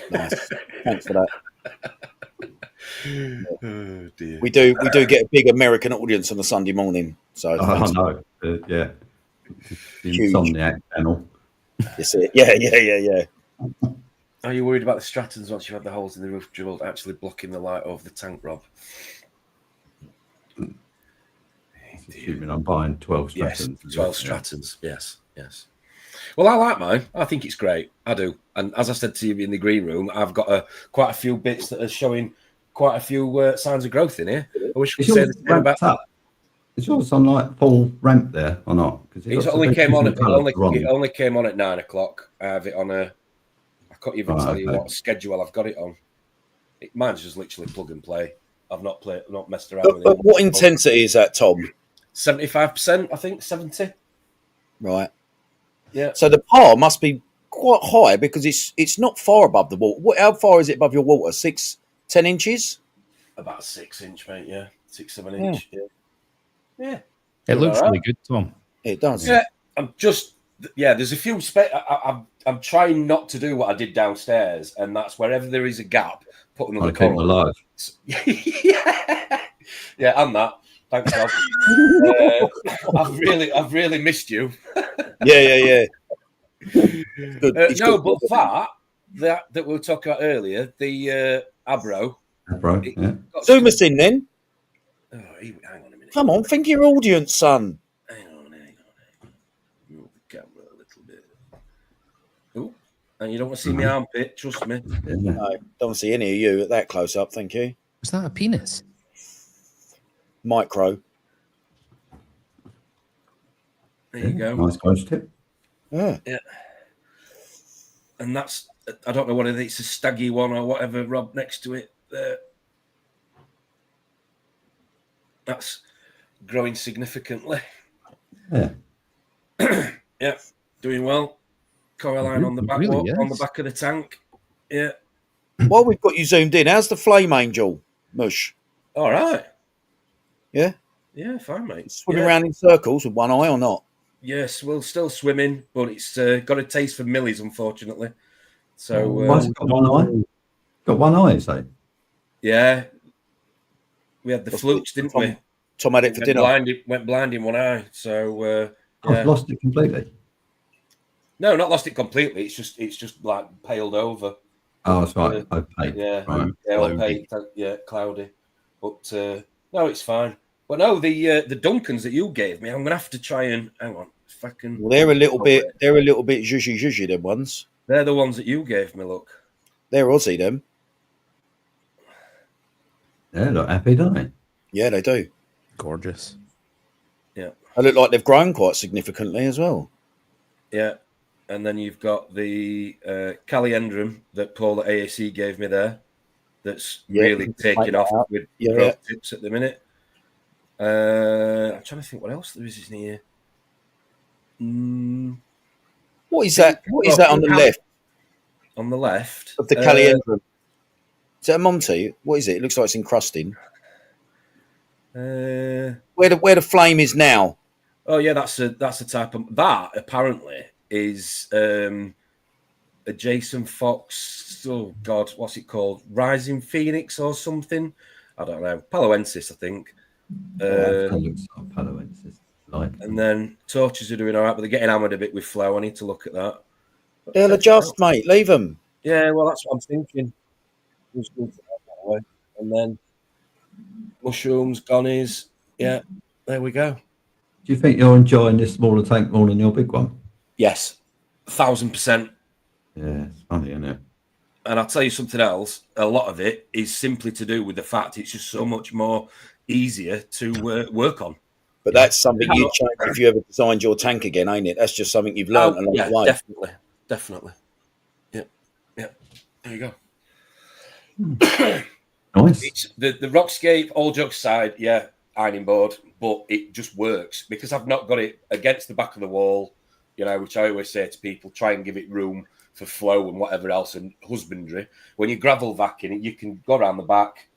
Nice. Thanks for that. Oh dear. We do get a big American audience on a Sunday morning. So I know. Yeah. The Insomniac channel. That's it. Yeah. Are you worried about the Strattons once you have the holes in the roof drilled actually blocking the light over the tank, Rob? Assuming I'm buying 12 Strattons. Yes, 12 Strattons. Yes. Well, I like mine. I think it's great. I do. And as I said to you in the green room, I've got quite a few bits that are showing quite a few signs of growth in here. I wish we could say the same about that. Is yours on like full ramp there or not? It only came on. It only came on at 9 o'clock. I have it on I can't even tell you what schedule I've got it on. Mine's just literally plug and play. I've not messed around with it. What intensity is that, Tom? 75%, I think. 70. Right. Yeah. So the par must be quite high because it's not far above the water. How far is it above your water? 10 inches? About 6 inch, mate. Yeah, 6-7 inch. Yeah. It looks really good, Tom. It does. Yeah. There's a few I'm trying not to do what I did downstairs, and that's wherever there is a gap, put another coral alive. Yeah, and that. Thanks, Rob. I've really missed you. Yeah. Good. No, but that we were talking about earlier, the Abro. Yeah. Zoom us in then. Oh, hang on a minute. Come on, think of your audience, son. Hang on. Move the camera a little bit. Oh, and you don't want to see my armpit, trust me. Yeah. No, don't want to see any of you at that close up, thank you. Was that a penis? Micro. There you go. Nice close tip. Yeah. And that's, I don't know whether it's a staggy one or whatever, Rob, next to it. That's growing significantly. Yeah. Yeah, doing well. Coraline on the back on the back of the tank. Yeah. While we've got you zoomed in, how's the flame angel, Mush? All right. Yeah? Yeah, fine, mate. Swimming around in circles with one eye or not? Yes, well, still swimming, but it's got a taste for millies, unfortunately. So, Why's it got one eye? Got one eye, say? Yeah. We had the flukes, didn't we? Tom had it for dinner. Went blind in one eye. So, I've lost it completely. No, not lost it completely. It's just like paled over. Oh, that's right. Opaque. Yeah, right. Opaque. Yeah, cloudy. But no, it's fine. But no, the Duncans that you gave me, I'm gonna have to try and hang on. fucking. Well, they're a little bit zhuzhy, them ones. They're the ones that you gave me. Look, They're Aussie, them. They look happy, don't they? Yeah, they do. Gorgeous. yeah, They look like they've grown quite significantly as well. yeah. And then you've got the Caliendrum that Paul at AAC gave me there. That's really taking off with growth tips at the minute. I'm trying to think what else there is in here. What is that? What is that on the left? On the left Of the Caliendrum. Is that a Monty? What is it? It looks like it's encrusting. Where the flame is now. Oh yeah, that's a type of that apparently is a Jason Fox. Oh God, what's it called? Rising Phoenix or something? I don't know. Paloensis, I think. Looks like Paloensis. And then torches are doing all right, but they're getting hammered a bit with flow. I need to look at that. They'll adjust, mate. Leave them. Yeah, well, that's what I'm thinking. And then mushrooms, gonnies. Yeah, there we go. Do you think you're enjoying this smaller tank more than your big one? Yes, 1,000%. Yeah, it's funny, isn't it? And I'll tell you something else. A lot of it is simply to do with the fact it's just so much more easier to work on. But that's something you'd change if you ever designed your tank again, ain't it? That's just something you've learned along the way. Definitely. Yeah. There you go. Nice. It's the Rockscape, all jokes aside, yeah, ironing board, but it just works because I've not got it against the back of the wall, you know, which I always say to people, try and give it room for flow and whatever else and husbandry. When you gravel vacking it, you can go around the back.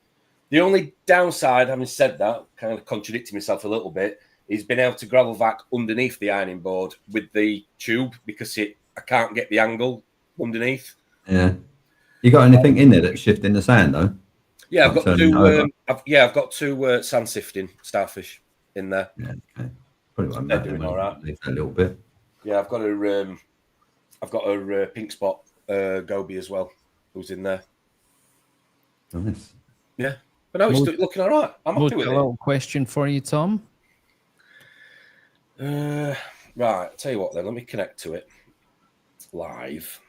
The only downside, having said that, kind of contradicting myself a little bit, is being able to gravel vac underneath the ironing board with the tube because I can't get the angle underneath. Yeah. You got anything in there that's shifting the sand though? Yeah, I've got two. I've got two sand sifting starfish in there. Yeah, okay. Probably won't They're matter, doing won't all right. it? A little bit. Yeah, I've got a pink spot goby as well, who's in there. Nice. Yeah, but no, it's looking all right. I'm happy with a it. little question for you, Tom. Right, I'll tell you what then. Let me connect to it live.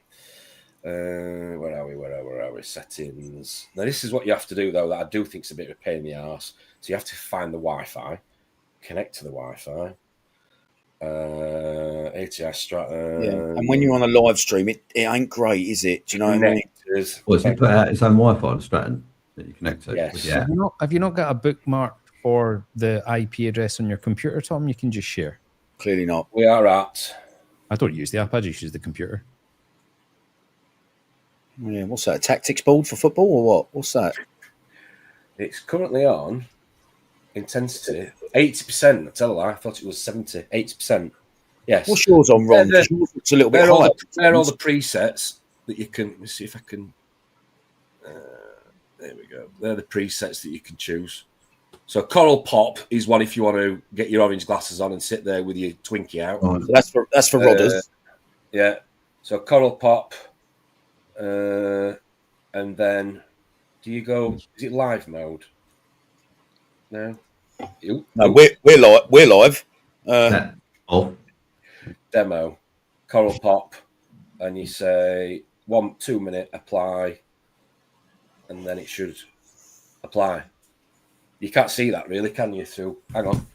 Where are we? Settings. Now, this is what you have to do, though, that I do think is a bit of a pain in the arse. So you have to find the Wi-Fi, connect to the Wi-Fi, ATI Strata. Yeah. And when you're on a live stream, it ain't great, is it? Do you know what I mean? Well, so he put out his own Wi-Fi on Stratton that you connect to? Yes. Yeah. Have you not got a bookmark for the IP address on your computer, Tom? You can just share. Clearly not. We are at. I don't use the app. I just use the computer. Yeah, what's that? A tactics board for football or what? What's that? It's currently on intensity 80%. I tell a lie. I thought it was 70. 80%. Yes. What's yours on, Ron? Yours looks a little bit higher. They're all the presets that you can. Let me see if I can. There we go. They're the presets that you can choose. So Coral Pop is one if you want to get your orange glasses on and sit there with your Twinkie out. Oh, that's for rodders. Yeah. So Coral Pop, and then do you go? Is it live mode? No. No, we're live. Demo, Coral Pop, and you say 1-2 minute apply, and then it should apply. You can't see that really, can you? Through hang on,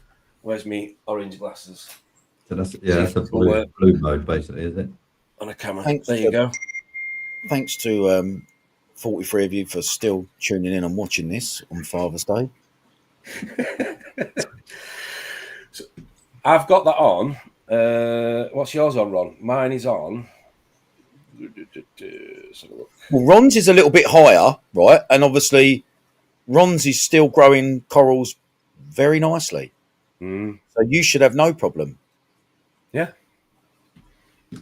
where's me orange glasses? So that's a blue mode basically, is it? On a camera. Thanks there you go. Thanks to 43 of you for still tuning in and watching this on Father's Day. So I've got that on. What's yours on, Ron? Mine is on. Well, Ron's is a little bit higher, right? And obviously, Ron's is still growing corals very nicely. So you should have no problem. Yeah.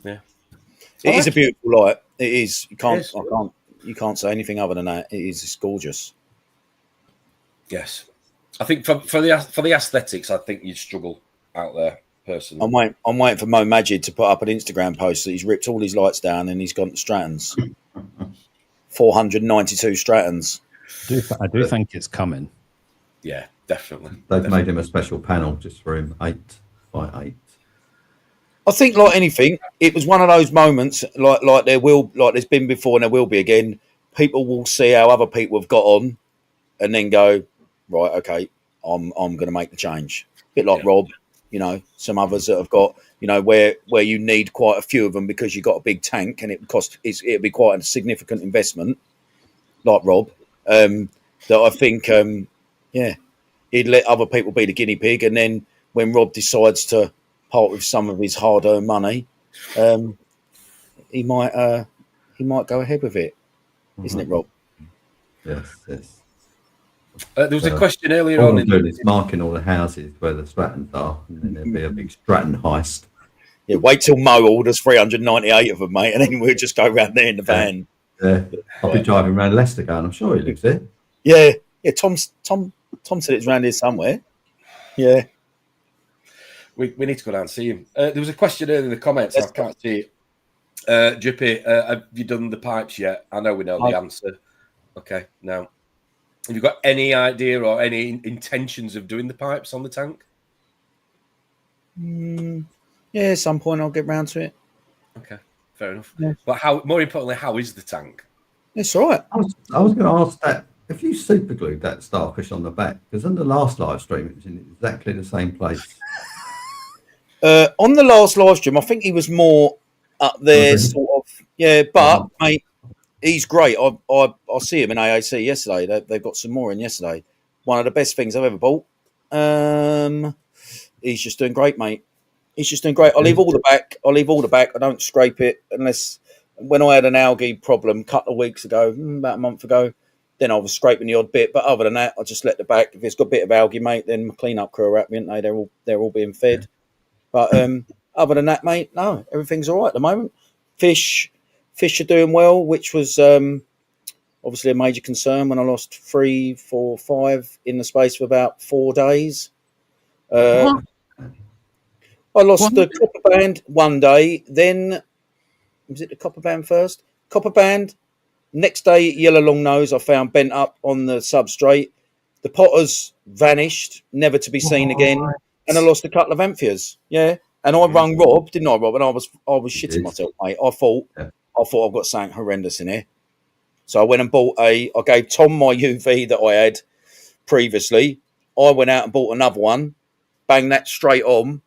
It is a beautiful light. It is. You can't say anything other than that. It is. It's gorgeous. Yes. I think for the aesthetics, I think you'd struggle out there personally. I'm waiting for Mo Majid to put up an Instagram post that he's ripped all his lights down and he's gone to Strattons. 492 Strattons. I do think it's coming. Yeah, definitely. They've made him a special panel just for him, 8 by 8. I think like anything, it was one of those moments like there's been before and there will be again. People will see how other people have got on, and then go, right, okay, I'm going to make the change. A bit like Rob, some others that have got, where you need quite a few of them because you've got a big tank and it'd be quite a significant investment, like Rob. That I think, he'd let other people be the guinea pig, and then when Rob decides to part with some of his hard-earned money, he might go ahead with it, isn't it, Rob? Yes. There was a question earlier All on. I'm doing is marking all the houses where the Strattons are, and then there'll be a big Stratton heist. Yeah, wait till Mo orders 398 of them, mate, and then we'll just go around there in the van. Yeah, I'll be driving around Leicester going, I'm sure he lives there. Yeah. Tom said it's around here somewhere. Yeah. We need to go down and see him. There was a question earlier in the comments. I can't see it. Drippy, have you done the pipes yet? I know we know the answer. Okay, now, have you got any idea or any intentions of doing the pipes on the tank? Yeah, at some point I'll get round to it. Okay, fair enough. Yeah. But more importantly, how is the tank? It's all right. I was going to ask that, if you super glued that starfish on the back, because on the last live stream it was in exactly the same place. On the last live stream, I think he was more up there, sort of. Yeah, but mate, he's great. I see him in AAC yesterday. They've got some more in yesterday. One of the best things I've ever bought. He's just doing great, mate. He's just doing great. I leave all the back. I don't scrape it unless when I had an algae problem a couple of weeks ago, about a month ago, then I was scraping the odd bit. But other than that, I just let the back. If it's got a bit of algae, mate, then my clean-up crew are at me, aren't they? They're all being fed. But other than that, mate, no, everything's all right at the moment. Fish are doing well, which was obviously a major concern when I lost 3, 4, 5 in the space of about 4 days. I lost the copper band one day. Then was it the copper band first? Copper band. Next day, yellow long nose I found bent up on the substrate. The potters vanished, never to be seen again. And I lost a couple of amphias. Yeah. And I rung Rob, didn't I, Rob? And I was shitting myself, mate. I thought I've got something horrendous in here. So I went and bought I gave Tom my UV that I had previously. I went out and bought another one, banged that straight on.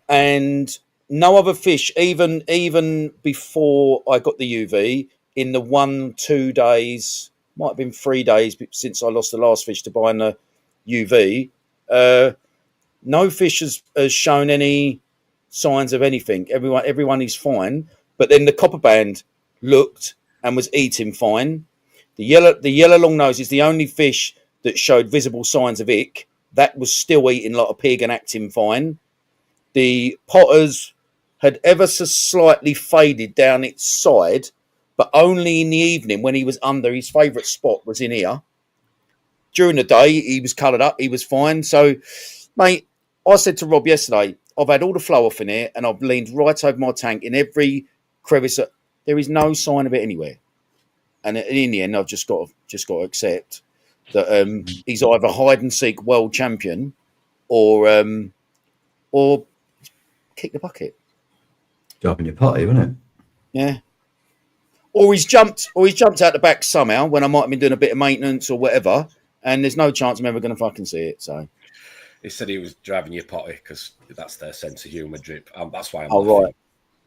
And no other fish, even before I got the UV, in the 1-2 days, might have been 3 days since I lost the last fish to buying the UV, no fish has shown any signs of anything. Everyone is fine. But then the copper band looked and was eating fine. The yellow long nose is the only fish that showed visible signs of ick. That was still eating like a pig and acting fine. The potters had ever so slightly faded down its side, but only in the evening when he was under. His favourite spot was in here. During the day, he was coloured up. He was fine. So, mate, I said to Rob yesterday, I've had all the flow off in here and I've leaned right over my tank in every crevice. There is no sign of it anywhere. And in the end, I've just got to accept that he's either hide and seek world champion or kick the bucket. Dropping your potty, wasn't it? Yeah. Or he's jumped out the back somehow when I might have been doing a bit of maintenance or whatever, and there's no chance I'm ever going to fucking see it. So he said he was driving your potty because that's their sense of humour, Drip. That's why I'm laughing. Right.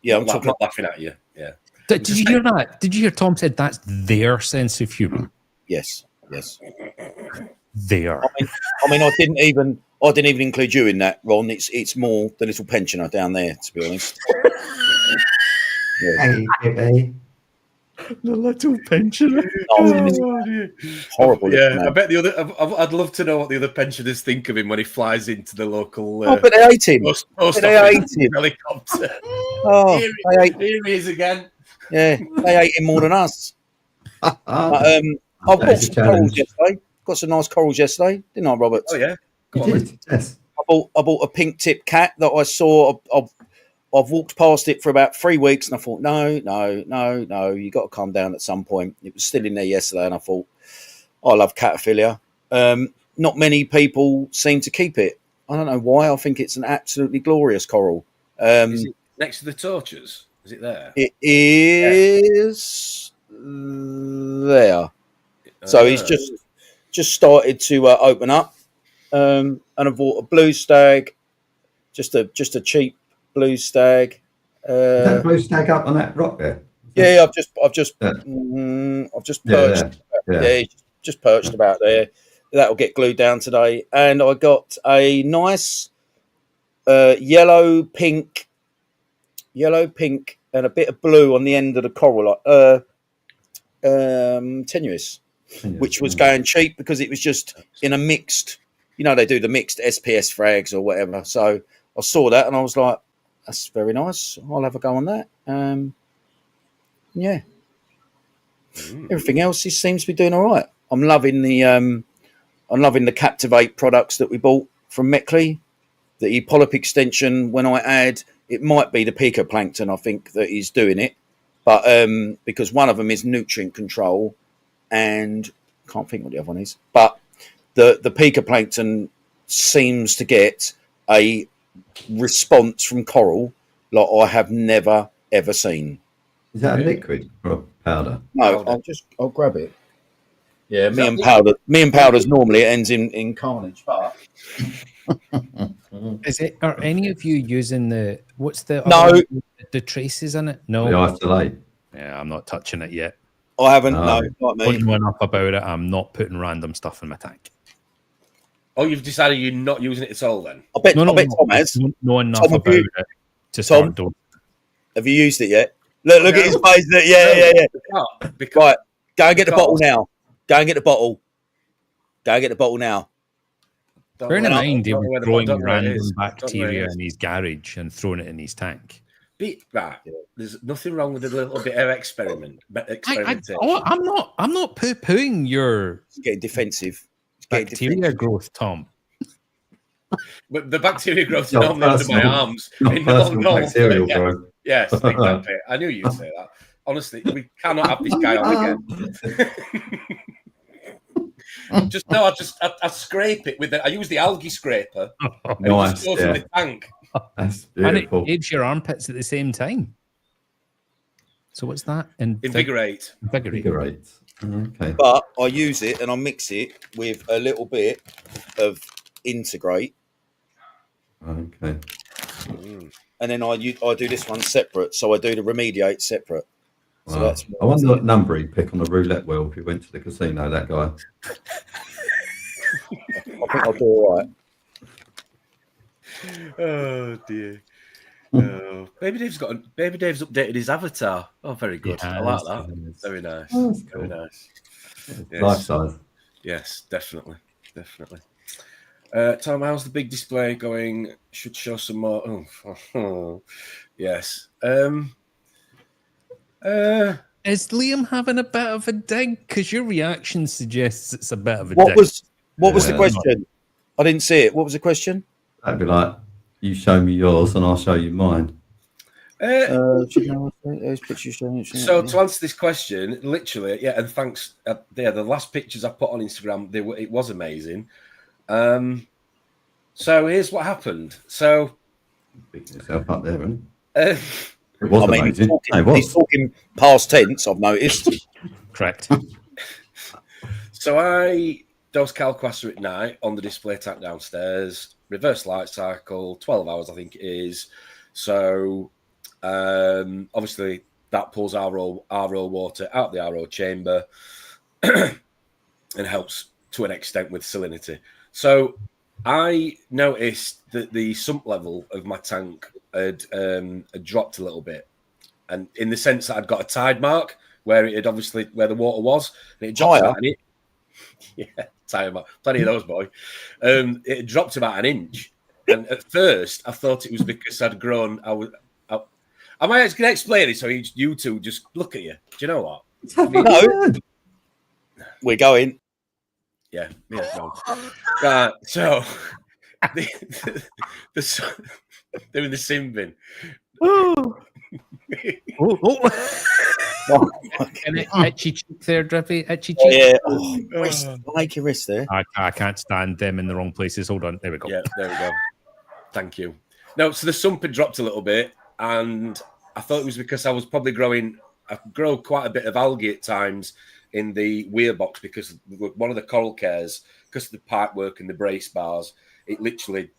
Yeah, I'm not laughing at you. Yeah. Did you hear that? Did you hear Tom said that's their sense of humour? Yes. There. I mean, I didn't even include you in that, Ron. It's more the little pensioner down there, to be honest. Yeah. Hey. The little pensioner. Horrible. Yeah, I bet the other. I'd love to know what the other pensioners think of him when he flies into the local. But they hate him. They hate him. Helicopter. Oh, here he is again. Yeah, they hate him more than us. But, I've got some corals yesterday. Got some nice corals yesterday, didn't I, Robert? Oh yeah, yes. I bought a pink tip cat that I saw. I've walked past it for about 3 weeks, and I thought, no, you got to calm down at some point. It was still in there yesterday, and I thought, I love cataphilia. Not many people seem to keep it, I don't know why. I think it's an absolutely glorious coral. Is it next to the torches? Is it there? It is there. So he's just started to open up, and I bought a blue stag, just a cheap blue stag. Is that blue stag up on that rock there? Yeah, I've just perched. Yeah. Just perched about there. That'll get glued down today. And I got a nice yellow, pink, and a bit of blue on the end of the coral, tenuous, which was going cheap because it was just in a mixed. You know, they do the mixed SPS frags or whatever. So I saw that and I was like, "That's very nice. I'll have a go on that." Yeah. Everything else seems to be doing all right. I'm loving the Captivate products that we bought from Meckley. The polyp extension, when I add, it might be the picoplankton, I think, that is doing it. But because one of them is nutrient control and I can't think what the other one is. But the picoplankton seems to get a response from coral like I have never, ever seen. Is that a liquid or a powder? No, I'll grab it. Yeah, me and powders normally it ends in carnage, but Are any of you using the the traces in it? No, The isolate. Yeah, I'm not touching it yet. I haven't. No, not me. Don't know enough about it. I'm not putting random stuff in my tank. Oh, you've decided you're not using it at all then? I bet Tom has. Know enough about it to start doing. Have you used it yet? Look at his face. Yeah. Right, go and get the bottle now. Go and get the bottle. Now. Bearing in mind, he was growing random bacteria in his garage and throwing it in his tank. There's nothing wrong with a little bit of experimentation. I'm not poo-pooing your getting defensive. Bacteria growth, Tom. But the bacteria growth is not under my arms. Bacterial growth. Yes, exactly. I knew you'd say that. Honestly, we cannot have this guy on again. I scrape it with I use the algae scraper. Nice. It goes in the tank. That's beautiful. And it gives your armpits at the same time. So what's that? Invigorate. Okay. But I use it and I mix it with a little bit of integrate. Okay. And then I do this one separate. So I do the remediate separate. Wow. So that's I wonder what number he'd pick on the roulette wheel if he went to the casino, that guy. I think I'll do all right. Oh dear. Oh, Baby Dave's updated his avatar. Oh, very good. I like that. Very nice. Very nice. Yes. Life size. Yes, definitely. Tom, how's the big display going? Should show some more. Oh. Yes. Is Liam having a bit of a dig? Because your reaction suggests it's a bit of a dig. What was the question? No. I didn't see it. What was the question? That'd be like, you show me yours and I'll show you mine. So to answer this question, literally, and thanks. The last pictures I put on Instagram, it was amazing. So here's what happened. So Picking yourself up there, isn't it? It was amazing. He's talking past tense, I've noticed. Correct. So I dose Calquasser at night on the display tank downstairs, reverse light cycle, 12 hours, I think it is. So obviously that pulls RO water out of the RO chamber and helps to an extent with salinity. So I noticed that the sump level of my tank had dropped a little bit, and in the sense that I'd got a tide mark where it had obviously where the water was, and it dropped about an inch. Yeah, tire mark, plenty of those, boy. It had dropped about an inch, and at first I thought it was because I'd grown. Am I going to explain it so you two just look at you? Do you know what? No, we're going. Yeah. Right, so doing the sim bin. Oh, An itchy cheek there, Drippy. Itchy cheek. yeah. Oh, wrist. Make your wrist there. I can't stand them in the wrong places. Hold on. There we go. Yeah, there we go. Thank you. No, so the sump had dropped a little bit, and I thought it was because I was probably I grow quite a bit of algae at times in the weir box because one of the coral cares, because of the pipe work and the brace bars, it literally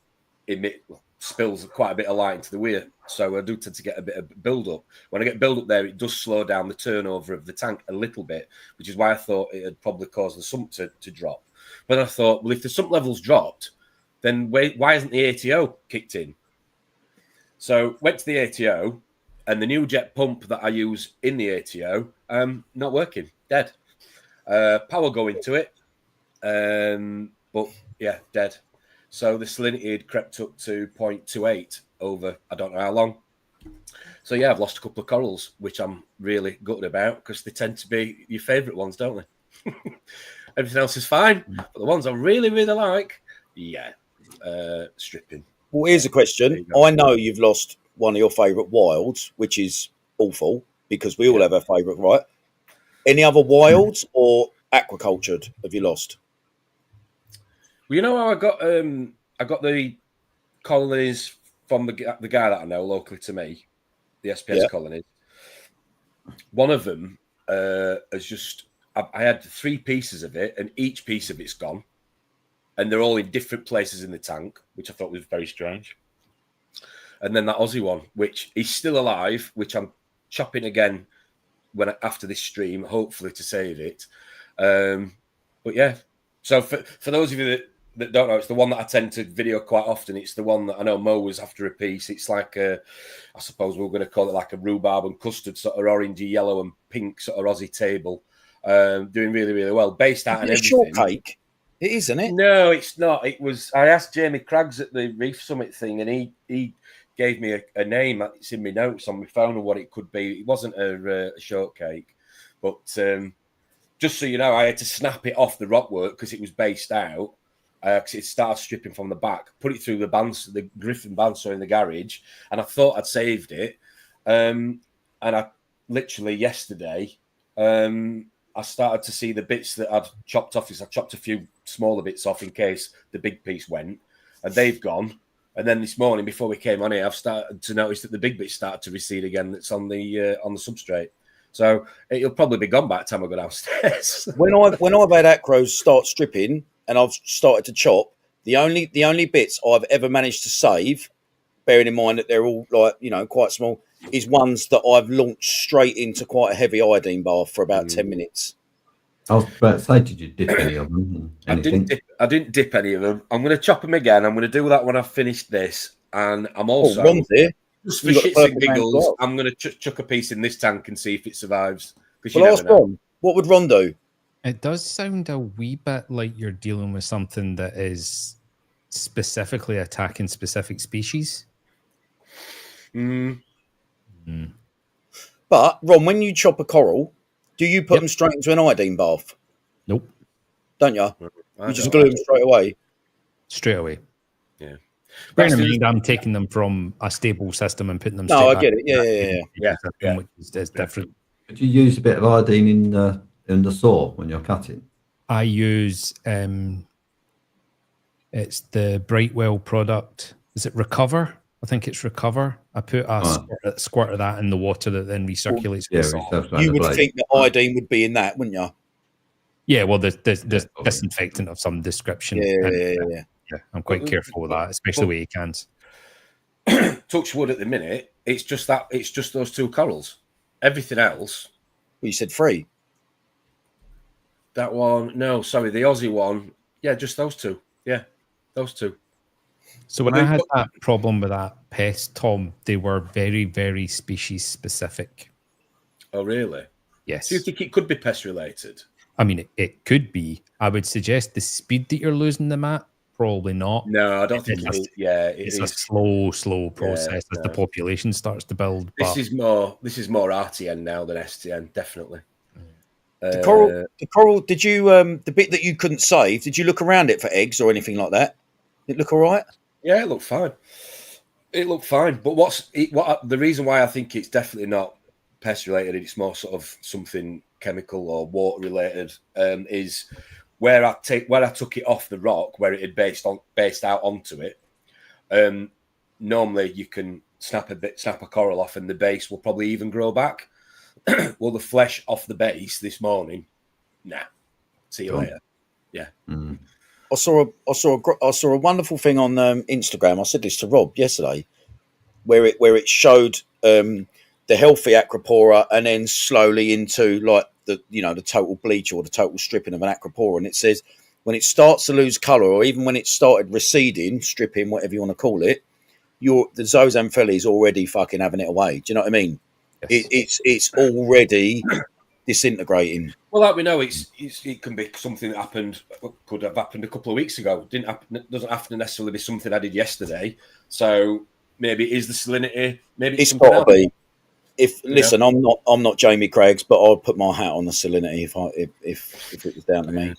spills quite a bit of light into the weir. So I do tend to get a bit of build up. When I get build up there, it does slow down the turnover of the tank a little bit, which is why I thought it had probably caused the sump to drop. But I thought, well, if the sump level's dropped, then why isn't the ATO kicked in? So went to the ATO, and the new jet pump that I use in the ATO, not working, dead. Power going to it, but yeah, dead. So the salinity had crept up to 0.28 over I don't know how long. So yeah, I've lost a couple of corals, which I'm really gutted about because they tend to be your favourite ones, don't they? Everything else is fine, but the ones I really, really like, yeah, stripping. Well, here's a question. I know you've lost one of your favourite wilds, which is awful because we all have our favourite, right? Any other wilds or aquacultured have you lost? Well, you know how I got the colonies from the guy that I know locally to me, the SPS colonies. One of them has just I had 3 pieces of it, and each piece of it's gone, and they're all in different places in the tank, which I thought was very strange. And then that Aussie one, which is still alive, which I'm chopping again after this stream, hopefully to save it. But yeah, so for those of you that don't know, it's the one that I tend to video quite often. It's the one that I know Mo was after a piece. It's like I suppose we're going to call it like a rhubarb and custard sort of orangey, yellow and pink sort of Aussie table. Doing really, really well. Based out and everything. Shortcake. It is, isn't it? No, it's not. It was. I asked Jamie Craggs at the Reef Summit thing, and he gave me a name. It's in my notes on my phone of what it could be. It wasn't a shortcake, but just so you know, I had to snap it off the rockwork because it was based out. Because it started stripping from the back, put it through the Griffin bandsaw in the garage, and I thought I'd saved it. And I literally yesterday, I started to see the bits that I'd chopped off. I chopped a few smaller bits off in case the big piece went, and they've gone. And then this morning, before we came on here, I've started to notice that the big bits started to recede again. That's on the substrate. So it'll probably be gone by the time I go downstairs. when I've had acros start stripping and I've started to chop, the only bits I've ever managed to save, bearing in mind that they're all quite small, is ones that I've launched straight into quite a heavy iodine bath for about 10 minutes. I was about to say, did you dip any of them? I didn't dip any of them. I'm going to chop them again. I'm going to do that when I've finished this. And I'm also, Ron's here. just for shits and giggles, I'm going to chuck a piece in this tank and see if it survives. Well, ask Ron. What would Ron do? It does sound a wee bit like you're dealing with something that is specifically attacking specific species. But, Ron, when you chop a coral, do you put them straight into an iodine bath? Nope. Don't you? You just glue them straight away? Straight away. Yeah. Bearing in mind, I'm taking them from a stable system and putting them No, I get it. Yeah. Which is different. Could you use a bit of iodine in the saw when you're cutting? I use it's the Brightwell product. Is it Recover? I think it's Recover. I put a squirt of that in the water that then recirculates. You would think that iodine would be in that, wouldn't you? Yeah, well, there's disinfectant of some description. Yeah. I'm quite careful with that, especially with cans. Touch wood at the minute. It's just those 2 corals. Everything else. Well, you said 3. That one, no, sorry, the Aussie one. Yeah, just those 2. Yeah, those 2. So when I had that problem with that pest, Tom, they were very, very species specific. Oh, really? Yes. Do you think it could be pest related? I mean, it could be. I would suggest the speed that you're losing them at, probably not. No, I don't think it is. Yeah, it's a slow process as the population starts to build. This is more RTN now than STN, definitely. The coral. Did you the bit that you couldn't save? Did you look around it for eggs or anything like that? Did it look all right? Yeah, it looked fine. But what the reason why I think it's definitely not pest related, it's more sort of something chemical or water related, is where I took it off the rock, where it had based out onto it. Normally you can snap a coral off and the base will probably even grow back. Well, the flesh off the base this morning, nah. See you later. Yeah. Mm. I saw a wonderful thing on Instagram. I said this to Rob yesterday, where it showed the healthy acropora and then slowly into like the total bleach or the total stripping of an acropora, and it says when it starts to lose colour or even when it started receding, stripping, whatever you want to call it, the zooxanthellae is already fucking having it away. Do you know what I mean? Yes. It's already disintegrating. Well, like we know, it can be something that could have happened a couple of weeks ago. Doesn't have to necessarily be something I did yesterday. So maybe it is the salinity. Maybe It's got to be. Listen, Yeah. I'm not Jamie Craigs, but I'll put my hat on the salinity if it was down to me.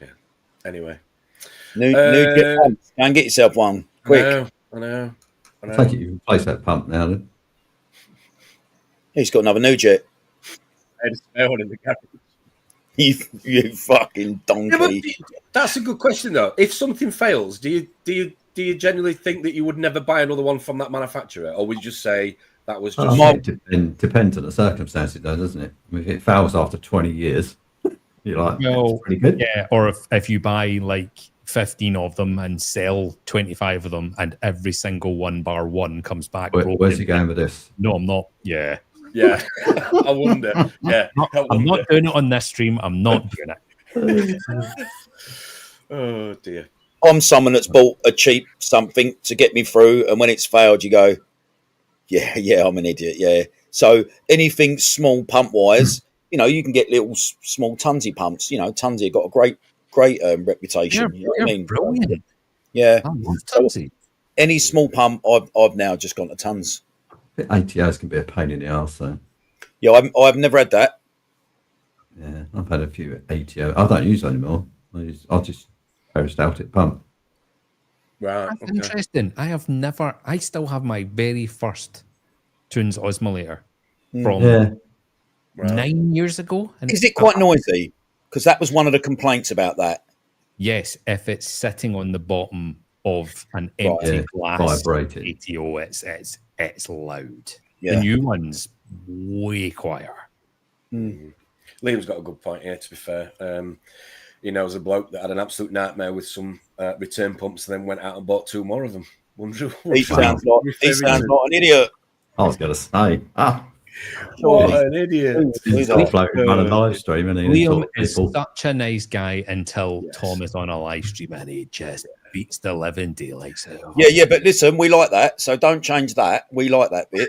Yeah. Anyway, New jet pumps. Go and get yourself one quick. I know. I take it you can replace that pump now then. He's got another new jet. I just failed in the garage. You fucking donkey. Yeah, that's a good question though. If something fails, do you genuinely think that you would never buy another one from that manufacturer, or would you just say that was just? It depends on the circumstances, though, doesn't it? I mean, if it fails after 20 years, you're like, that's pretty good. Yeah, or if you buy like 15 of them and sell 25 of them, and every single one bar one comes back. Where's he going with this? No, I'm not. Yeah. Yeah, I wonder. Yeah, I'm not doing it on this stream. I'm not doing it. Oh dear. I'm someone that's bought a cheap something to get me through, and when it's failed, you go, yeah, I'm an idiot. Yeah. So anything small pump wise, you can get little small Tunsy pumps. Tunsy got a great reputation. You know what I mean? Brilliant. Yeah. I love Tunsy. Any small pump, I've now just gone to Tons. ATOs can be a pain in the arse, though. Yeah, I've never had that. Yeah, I've had a few ATO. I don't use them anymore. I'll just peristaltic pump. Right. That's interesting. I still have my very first Toons osmolator from 9 years ago. And is it quite noisy? Because that was one of the complaints about that. Yes, if it's sitting on the bottom of an empty glass vibrating ATO, it's loud. Yeah. The new one's way quieter. Liam's got a good point here, to be fair. He knows a bloke that had an absolute nightmare with some return pumps and then went out and bought 2 more of them. He sounds like an idiot. I was going to say, what an idiot. He's still floating on a live stream, and Liam is such a nice guy until Tom is on a live stream and he just beats the living daylights out. Yeah, but listen, we like that, so don't change that. We like that bit.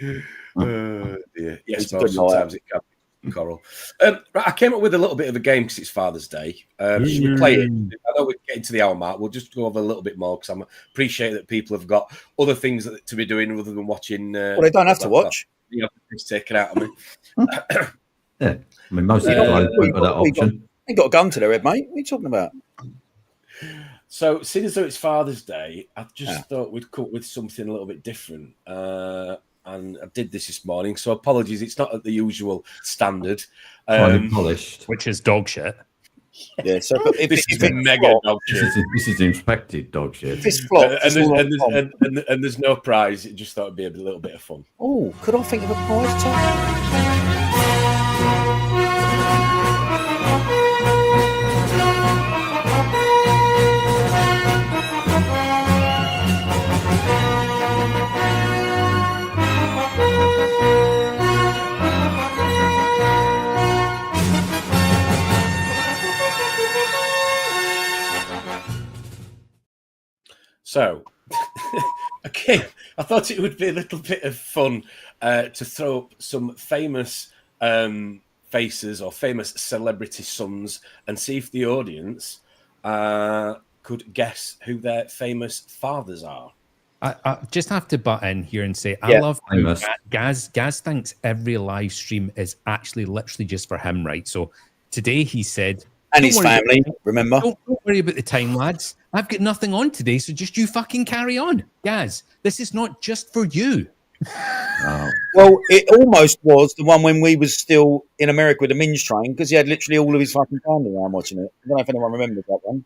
Dear. Yes, It's sometimes it can be Coral. Right, I came up with a little bit of a game because it's Father's Day. Should we play it? I know we're getting to the hour mark. We'll just go over a little bit more because I appreciate that people have got other things to be doing other than watching. Well, they don't have to watch. It's taken out of me. Yeah, I mean, most people won't put that option. They got a gun to their head, mate. What are you talking about? So, seeing as though it's Father's Day, I just thought we'd come up with something a little bit different. And I did this morning, so apologies. It's not at the usual standard. Polished. Which is dog shit. Yeah, so if This is it's mega dog shit. This is infected dog shit. If it's flop, And there's no prize. It just thought it'd be a little bit of fun. oh, could I think of a prize, Tom? So, okay, I thought it would be a little bit of fun to throw up some famous faces or famous celebrity sons and see if the audience could guess who their famous fathers are. I just have to butt in here and say I love how Gaz thinks every live stream is actually literally just for him, right? So today he said, and his family, remember? Don't worry about the time, lads. I've got nothing on today, so just you fucking carry on. Gaz, this is not just for you. Oh, Well, it almost was the one when we was still in America with the Minge train because he had literally all of his fucking family around watching it. I don't know if anyone remembers that one.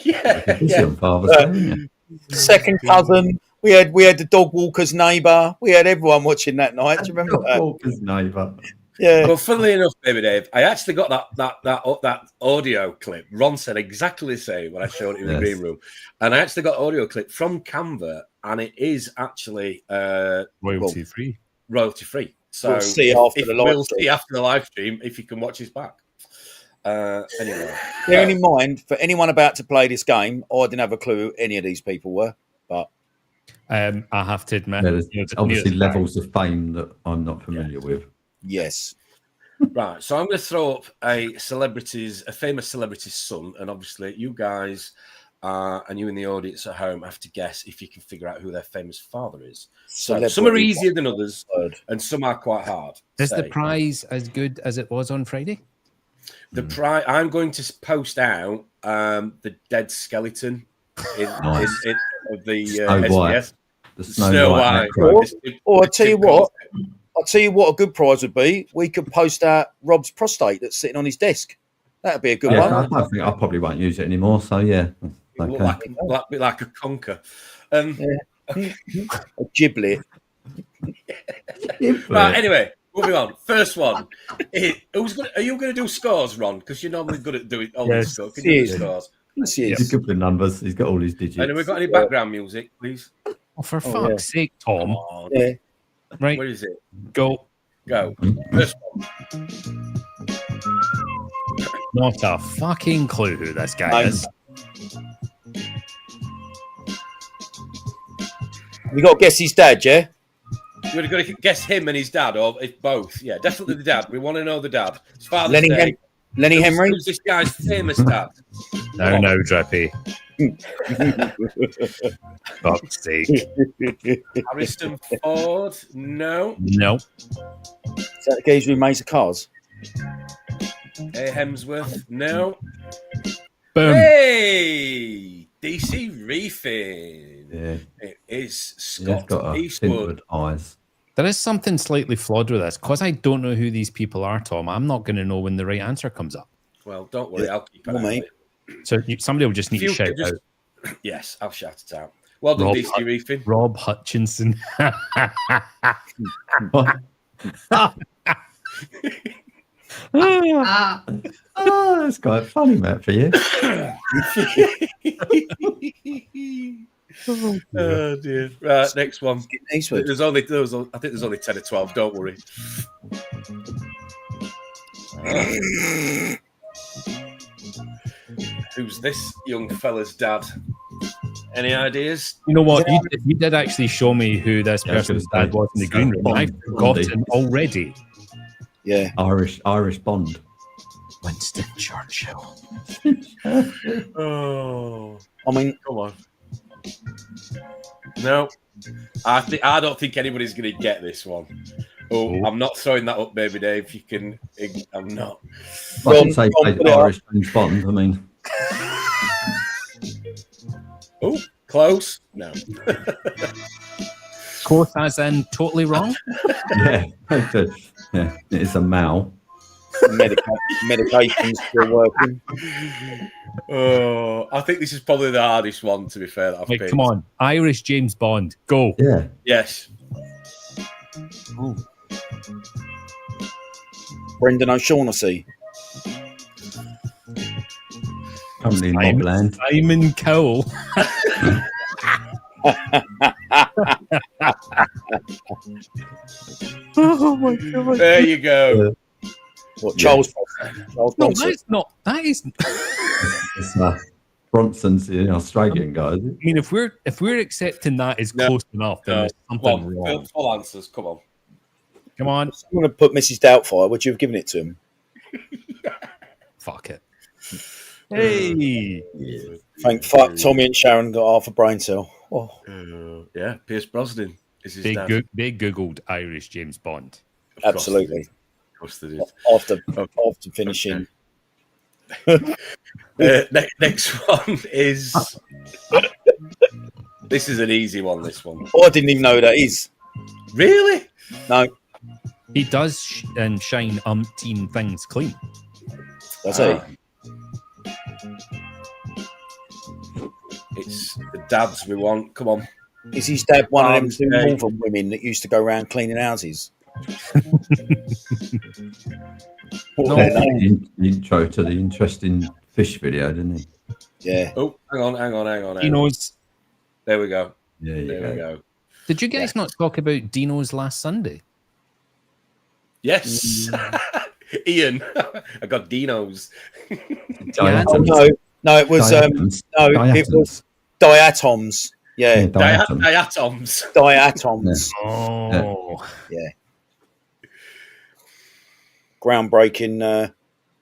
Yeah, you're busy yeah. on Father's Day, aren't you? Second cousin. We had the dog walker's neighbour. We had everyone watching that night. Do you remember that? Walker's neighbour. Yeah. Well, funnily enough, baby Dave, I actually got that audio clip. Ron said exactly the same when I showed it in the green room, and I actually got audio clip from Canva, and it is actually Royalty free. royalty free. So We'll see after the live we'll stream. see after the live stream if you can watch his back. Anyway, Bearing in mind, for anyone about to play this game, I didn't have a clue who any of these people were. But I have to admit, There's obviously near the levels of fame that I'm not familiar with. yes, right. So I'm going to throw up a famous celebrity's son, and obviously you guys and you in the audience at home have to guess if you can figure out who their famous father is. So some are easier than others, and some are quite hard. Is the prize as good as it was on Friday? The prize. I'm going to post out the dead skeleton of the Snow White. SBS. The Snow White. Or I'll tell you what a good prize would be. We could post out Rob's prostate that's sitting on his desk. That'd be a good Yeah, one. I don't think I probably won't use it anymore. So yeah, Look okay. like a conker. A giblet. Right. Anyway, moving on. First one. Are you going to do scores, Ron? Because you're normally good at doing all these scores. Can you do scores? Yes, he He's is. good with numbers. He's got all his digits. And have we got any background music, please? Oh, for fuck's sake, Tom. Come on. Yeah. Right, Where is it? go. Go. First one. Not a fucking clue who this guy is. We got to guess his dad, yeah? You're going to guess him and his dad, or if both. Yeah, definitely the dad. We want to know the dad. His father's Lenny, name. Lenny Henry? Who's this guy's famous dad? No, Drippy. Fuck's sake. Harrison Ford? No. No. Is that the geezer who makes the cars? A. Hemsworth? No. Boom. Hey! DC Reefing. Yeah. It is He's Scott got Eastwood. eyes. There is something slightly flawed with this. Because I don't know who these people are, Tom, I'm not going to know when the right answer comes up. Well, don't worry. I'll keep an eye on it. So somebody will just need to shout out. Yes, I'll shout it out. Well done, DC Reefing. Rob Hutchinson. Oh, that's quite funny, Matt, for you. Oh dear. Right, next one. Eastwood. I think there's only 10 or 12. Don't worry. Who's this young fella's dad? Any ideas? You know what? You did actually show me who this person's dad was in the green room. I've forgotten already. Yeah. Irish Bond. Winston Churchill. Oh, I mean, come on. No, I don't think anybody's going to get this one. Oh, I'm not throwing that up, baby Dave. You can. I'm not. I can say played Irish James Bond. I mean, Oh, close. No. Close as in totally wrong? yeah, yeah, it's a Mao. medication's still working. Oh, I think this is probably the hardest one. To be fair, that I've Wait, picked. come on. Irish James Bond. Go. Yeah. Yes. Ooh. Brendan O'Shaughnessy. Currently in Mobland. Simon Cowell. Oh my god! There you go. What, Charles? Charles No, Bronson? that's not. That is. It's Bronson's the Australian guy. Is it? I mean, if we're accepting that as No. close enough, then there's Come something on, wrong. full answers. Come on. Come on. If you want to put Mrs. Doubtfire, would you have given it to him? Fuck it. Hey. Thank fuck Tommy and Sharon got half a brain cell. Oh, Yeah, Pierce Brosnan is his dad. They googled Irish James Bond. Of course absolutely. Of course they did. After finishing. Next one is. This is an easy one. This one. Oh, I didn't even know who that is. Really? No, He does shine umpteen things clean. that's it. It's the dads we want. Come on. Is his dad one of them Father's two Day. northern women that used to go around cleaning houses? No. The intro to the interesting fish video, didn't he? Yeah. Oh, hang on. Dino's. There we go. Yeah, you There we go. go. Did you guys not talk about Dino's last Sunday? Yes. Ian. I got Dino's. Diatoms. No, it was Diatoms. it was diatoms. Yeah, Diatoms. Diatoms. diatoms. Oh. Yeah. Groundbreaking,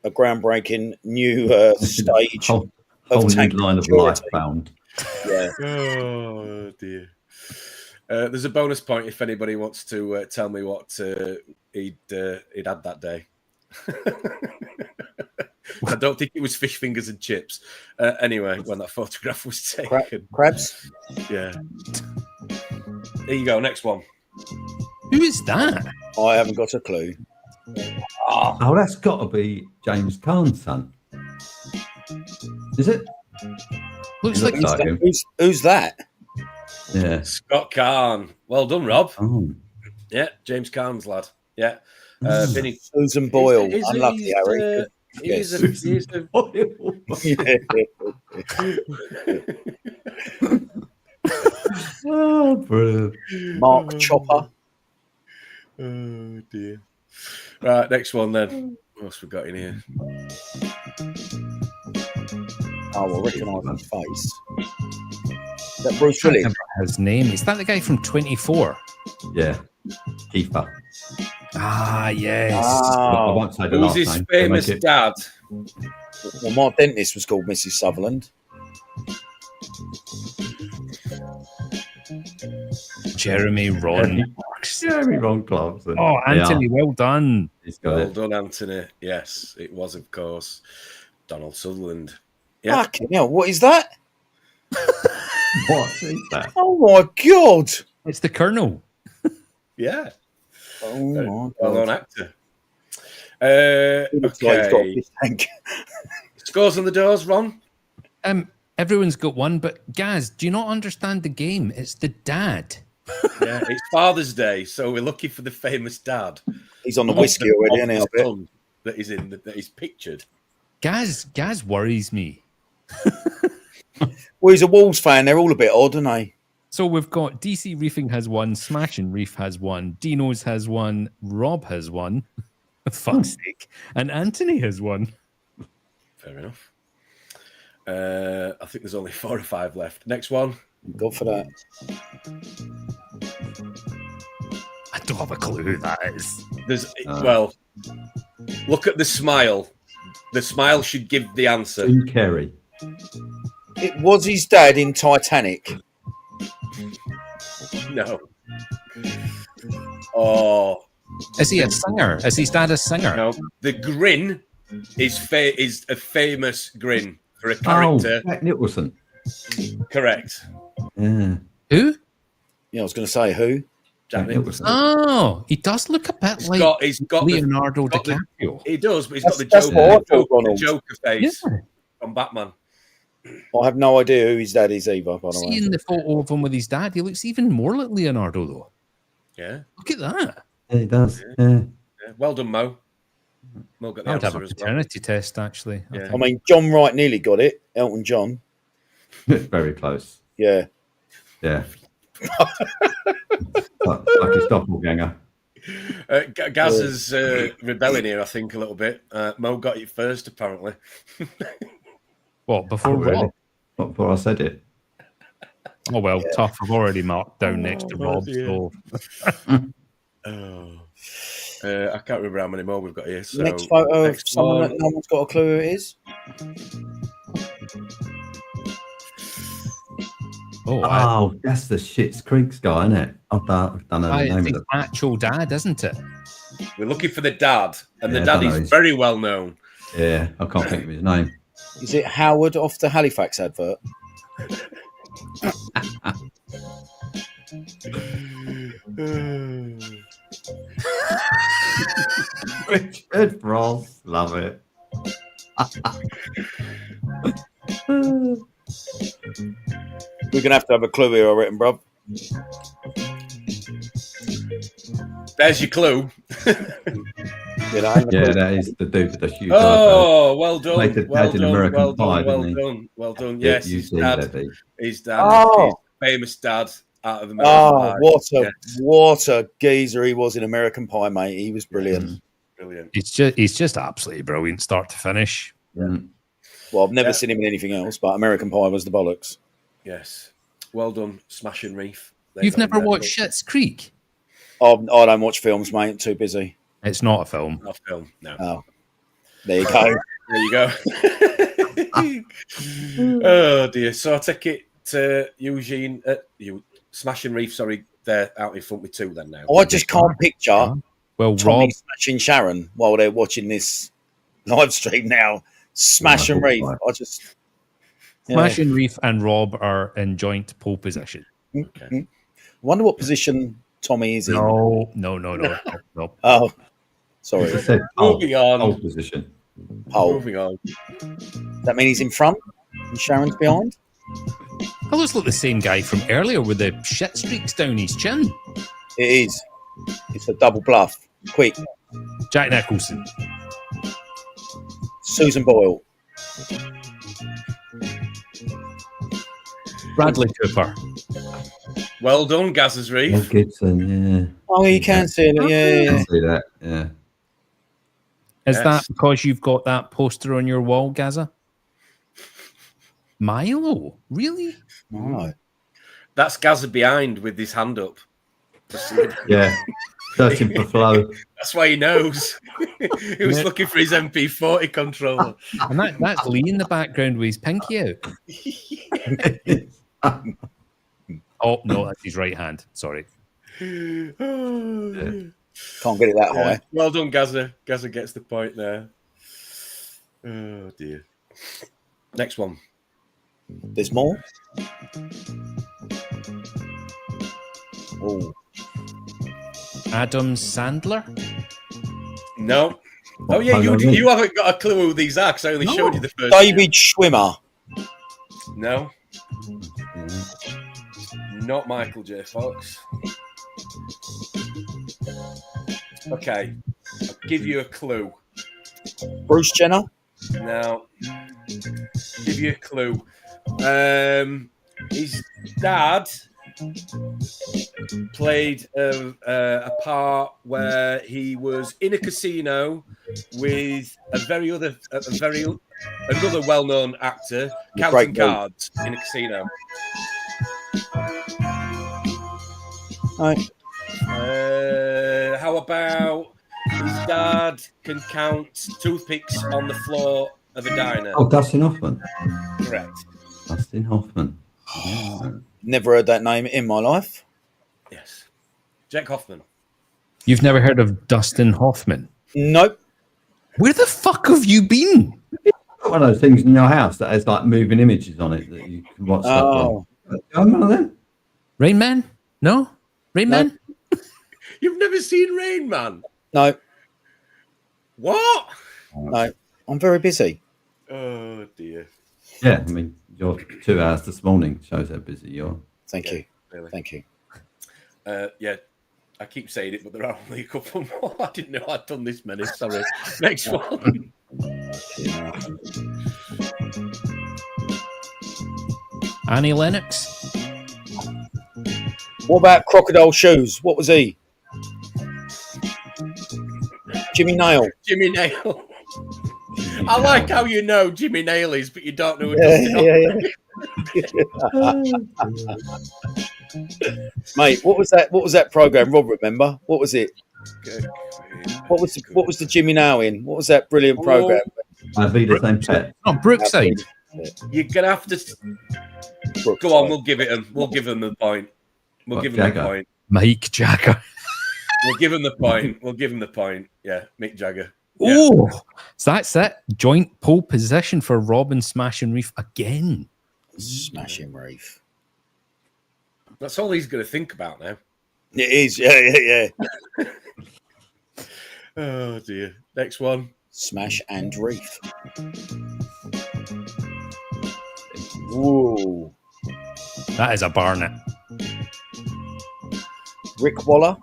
a groundbreaking new stage Whole of new tank line of security. life found. Yeah. Oh dear. There's a bonus point if anybody wants to tell me what he'd had that day. I don't think it was fish fingers and chips. Anyway, when that photograph was taken. Crabs? Yeah. There you go. Next one. Who is that? I haven't got a clue. Oh, that's got to be James Caan's son. Is it? Looks He like looks like him. Who's that? Yeah. Scott Kahn. Well done, Rob. Oh. Yeah, James Cahn's lad. Yeah. Mm. Vinny. Susan Boyle. He's- Unlucky, Harry. He's Yes. a Oh, brilliant. Mark Chopper. Oh dear. Right, next one then. What else we got in here? Oh, I recognise his face. Is that Bruce Willis? his name. Is that the guy from 24? Yeah. Kiefer. Ah, yes. I Oh, won't say the Who's last his name. famous Make it- dad? well, my dentist was called Mrs. Sutherland. Jeremy Ron. Jeremy Ron Clarkson. Oh, Anthony, Yeah, well done. he's got Well it. done, Anthony. Yes, it was, of course, Donald Sutherland. Yeah. Fucking hell, what is that? What is that? Oh my god! It's the Colonel. Yeah. Oh my Well known god! actor. He looks like he's got a Okay. fish tank. Scores on the doors, Ron. Everyone's got one, but Gaz, do you not understand the game? It's the dad. Yeah, it's Father's Day, so we're looking for the famous dad. He's on the whiskey already, isn't he? I bet. Son that is in that is pictured. Gaz worries me. Well, he's a Wolves fan. They're all a bit odd, aren't they? So we've got DC Reefing has one, Smashing Reef has one, Dino's has one, Rob has one, fuck's sake, and Anthony has one. Fair enough. I think there's only 4 or 5 left. Next one. Go for that. I don't have a clue who that is. There's well, look at the smile. The smile should give the answer. Jim Carrey. It was his dad in Titanic. No. Oh Is he a singer? Is his dad a singer? no. The grin is a famous grin for a Oh, character. Jack Nicholson. Correct. Yeah. Who? Yeah, I was going to say who. Jack Nicholson. Oh, he does look a bit like He's got the, Leonardo got the- DiCaprio. he does, but he's That's- got that's the what I Joker, thought, the Ronald. Joker face Yeah. from Batman. I have no idea who his dad is either, by the way. Seeing the photo of him with his dad, he looks even more like Leonardo, though. Yeah. Look at that. Yeah, he does. Yeah. Yeah. Well done, Mo. Mo got the I would have answer a as well. paternity test, actually. I Yeah. I mean, John Wright nearly got it. Elton John. Very close. Yeah. Yeah. like his doppelganger. Gaz is rebelling here, I think, a little bit. Mo got it first, apparently. What, before Oh, really? Rob? Not before I said it. Oh, well, tough. I've already marked down next to Rob. dear. So. I can't remember how many more we've got here. So Next photo of next someone one. that no one's got a clue who it is. Oh, Oh, that's the Schitt's Creek's guy, isn't it? I've done the name it's of his it. actual dad, isn't it? We're looking for the dad, and Yeah, the I dad don't know. is very well known. Yeah, I can't think of his name. Is it Howard off the Halifax advert? Richard Ross, love it. We're gonna have to have a clue here, I reckon, bruv. There's your clue. You know, Yeah, that is the dude with the huge Oh, well done. Played the Well dad in done. American Well Pie, done. Well didn't he? done. Well done. Yeah, Yes, you his see dad. that, His dad. Oh. His famous dad out of American Pie. What a geezer he was in American Pie, mate. He was brilliant. Brilliant. He's just absolutely brilliant, start to finish. Mm. Well, I've never seen him in anything else, but American Pie was the bollocks. Yes. Well done, Smashing Reef. You've never watched Schitt's Creek? I don't watch films, mate. I'm too busy. It's not a film. Not a film. No. Oh, there you go. There you go. Oh dear. So I take it to Eugene. Smashing Reef. Sorry, they're out in front with 2 then now. I just can't picture Well, Tommy Rob, smashing Sharon while they're watching this live stream now. Smash and Reef. I just Smashing Reef and Rob are in joint pole position. Okay. wonder what position Tommy is in. No. Oh, sorry. It said Moving on. pole position. Oh, Moving on. that means he's in front and Sharon's behind. That looks like the same guy from earlier with the shit streaks down his chin. It is. It's a double bluff. Quick, Jack Nicholson. Susan Boyle. Bradley Cooper. Well done, Gazza's Mel Reef. Gibson, yeah. Oh, you can see it. I Yeah. can see that, yeah. Is Yes. that because you've got that poster on your wall, Gaza? Milo? Really? Oh. That's Gazza behind with his hand up. Yeah. Searching for flow. That's why he knows. He was looking for his MP40 controller. And that's Lee in the background with his pinky out. Oh, no, that's his right hand. Sorry. Can't get it that high. Well done, Gazza. Gazza gets the point there. Oh, dear. Next one. There's more. Oh, Adam Sandler? No. Oh, yeah, you haven't got a clue who these are because I only showed you the first David Schwimmer. two. No. Not Michael J. Fox. Okay. I'll give you a clue. Bruce Jenner. Now, give you a clue. His dad played a part where he was in a casino with another well-known actor counting cards in a casino. Right. How about his dad can count toothpicks on the floor of a diner? Oh, Dustin Hoffman. Correct. Dustin Hoffman. Never heard that name in my life. Yes. Jack Hoffman. You've never heard of Dustin Hoffman? Nope. Where the fuck have you been? One of those things in your house that has like moving images on it that you can watch stuff on. One of them? Rain Man? No? Rain Man? You've never seen Rain Man? No. What? No. I'm very busy. Oh, dear. Yeah, I mean, your 2 hours this morning shows how busy you are. Thank you. Really. Thank you. Yeah, I keep saying it, but there are only a couple more. I didn't know I'd done this many. Sorry. Next one. Annie Lennox? What about Crocodile Shoes? What was he? Jimmy Nail. Jimmy Nail. I like how you know Jimmy Nail is, but you don't know who Mate, what was that? What was that program? Rob, remember? What was it? Okay. What was the Jimmy Nail in? What was that brilliant program? I'd be the same pet. Oh, Brookside. You're gonna have to go on. We'll give it him. We'll give him the point. We'll give him the point. Mike Jagger. We'll give him the point. We'll give him the point. Yeah, Mick Jagger. Oh, so that's it. Joint pole position for Rob and Smashing Reef again. Smashing Reef. That's all he's going to think about now. It is. Yeah. Oh dear. Next one. Smash and reef. Whoa. That is a barnet. Rick Waller.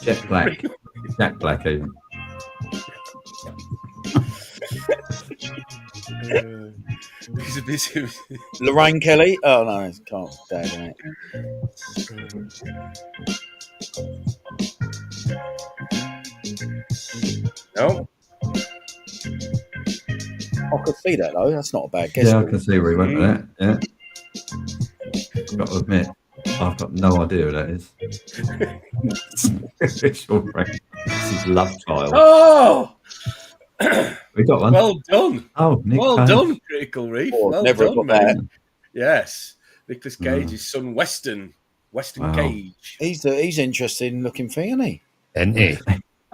Jet Black. Jack Black even. He's a busy. Lorraine Kelly. Oh no, it's Carl's dad, isn't it? No. I could see that though. That's not a bad guess. Yeah, I can see where he went with that. Yeah. Got to admit, I've got no idea who that is. It's your friend. It's his love child. Oh, We got one. well done. Oh, Nick Well Cage. done, Critical Reef. Oh, Well never done, got mate. that. Yes. Nicholas Cage's son, Weston Wow. Cage. He's interesting looking thing, isn't he? Isn't he?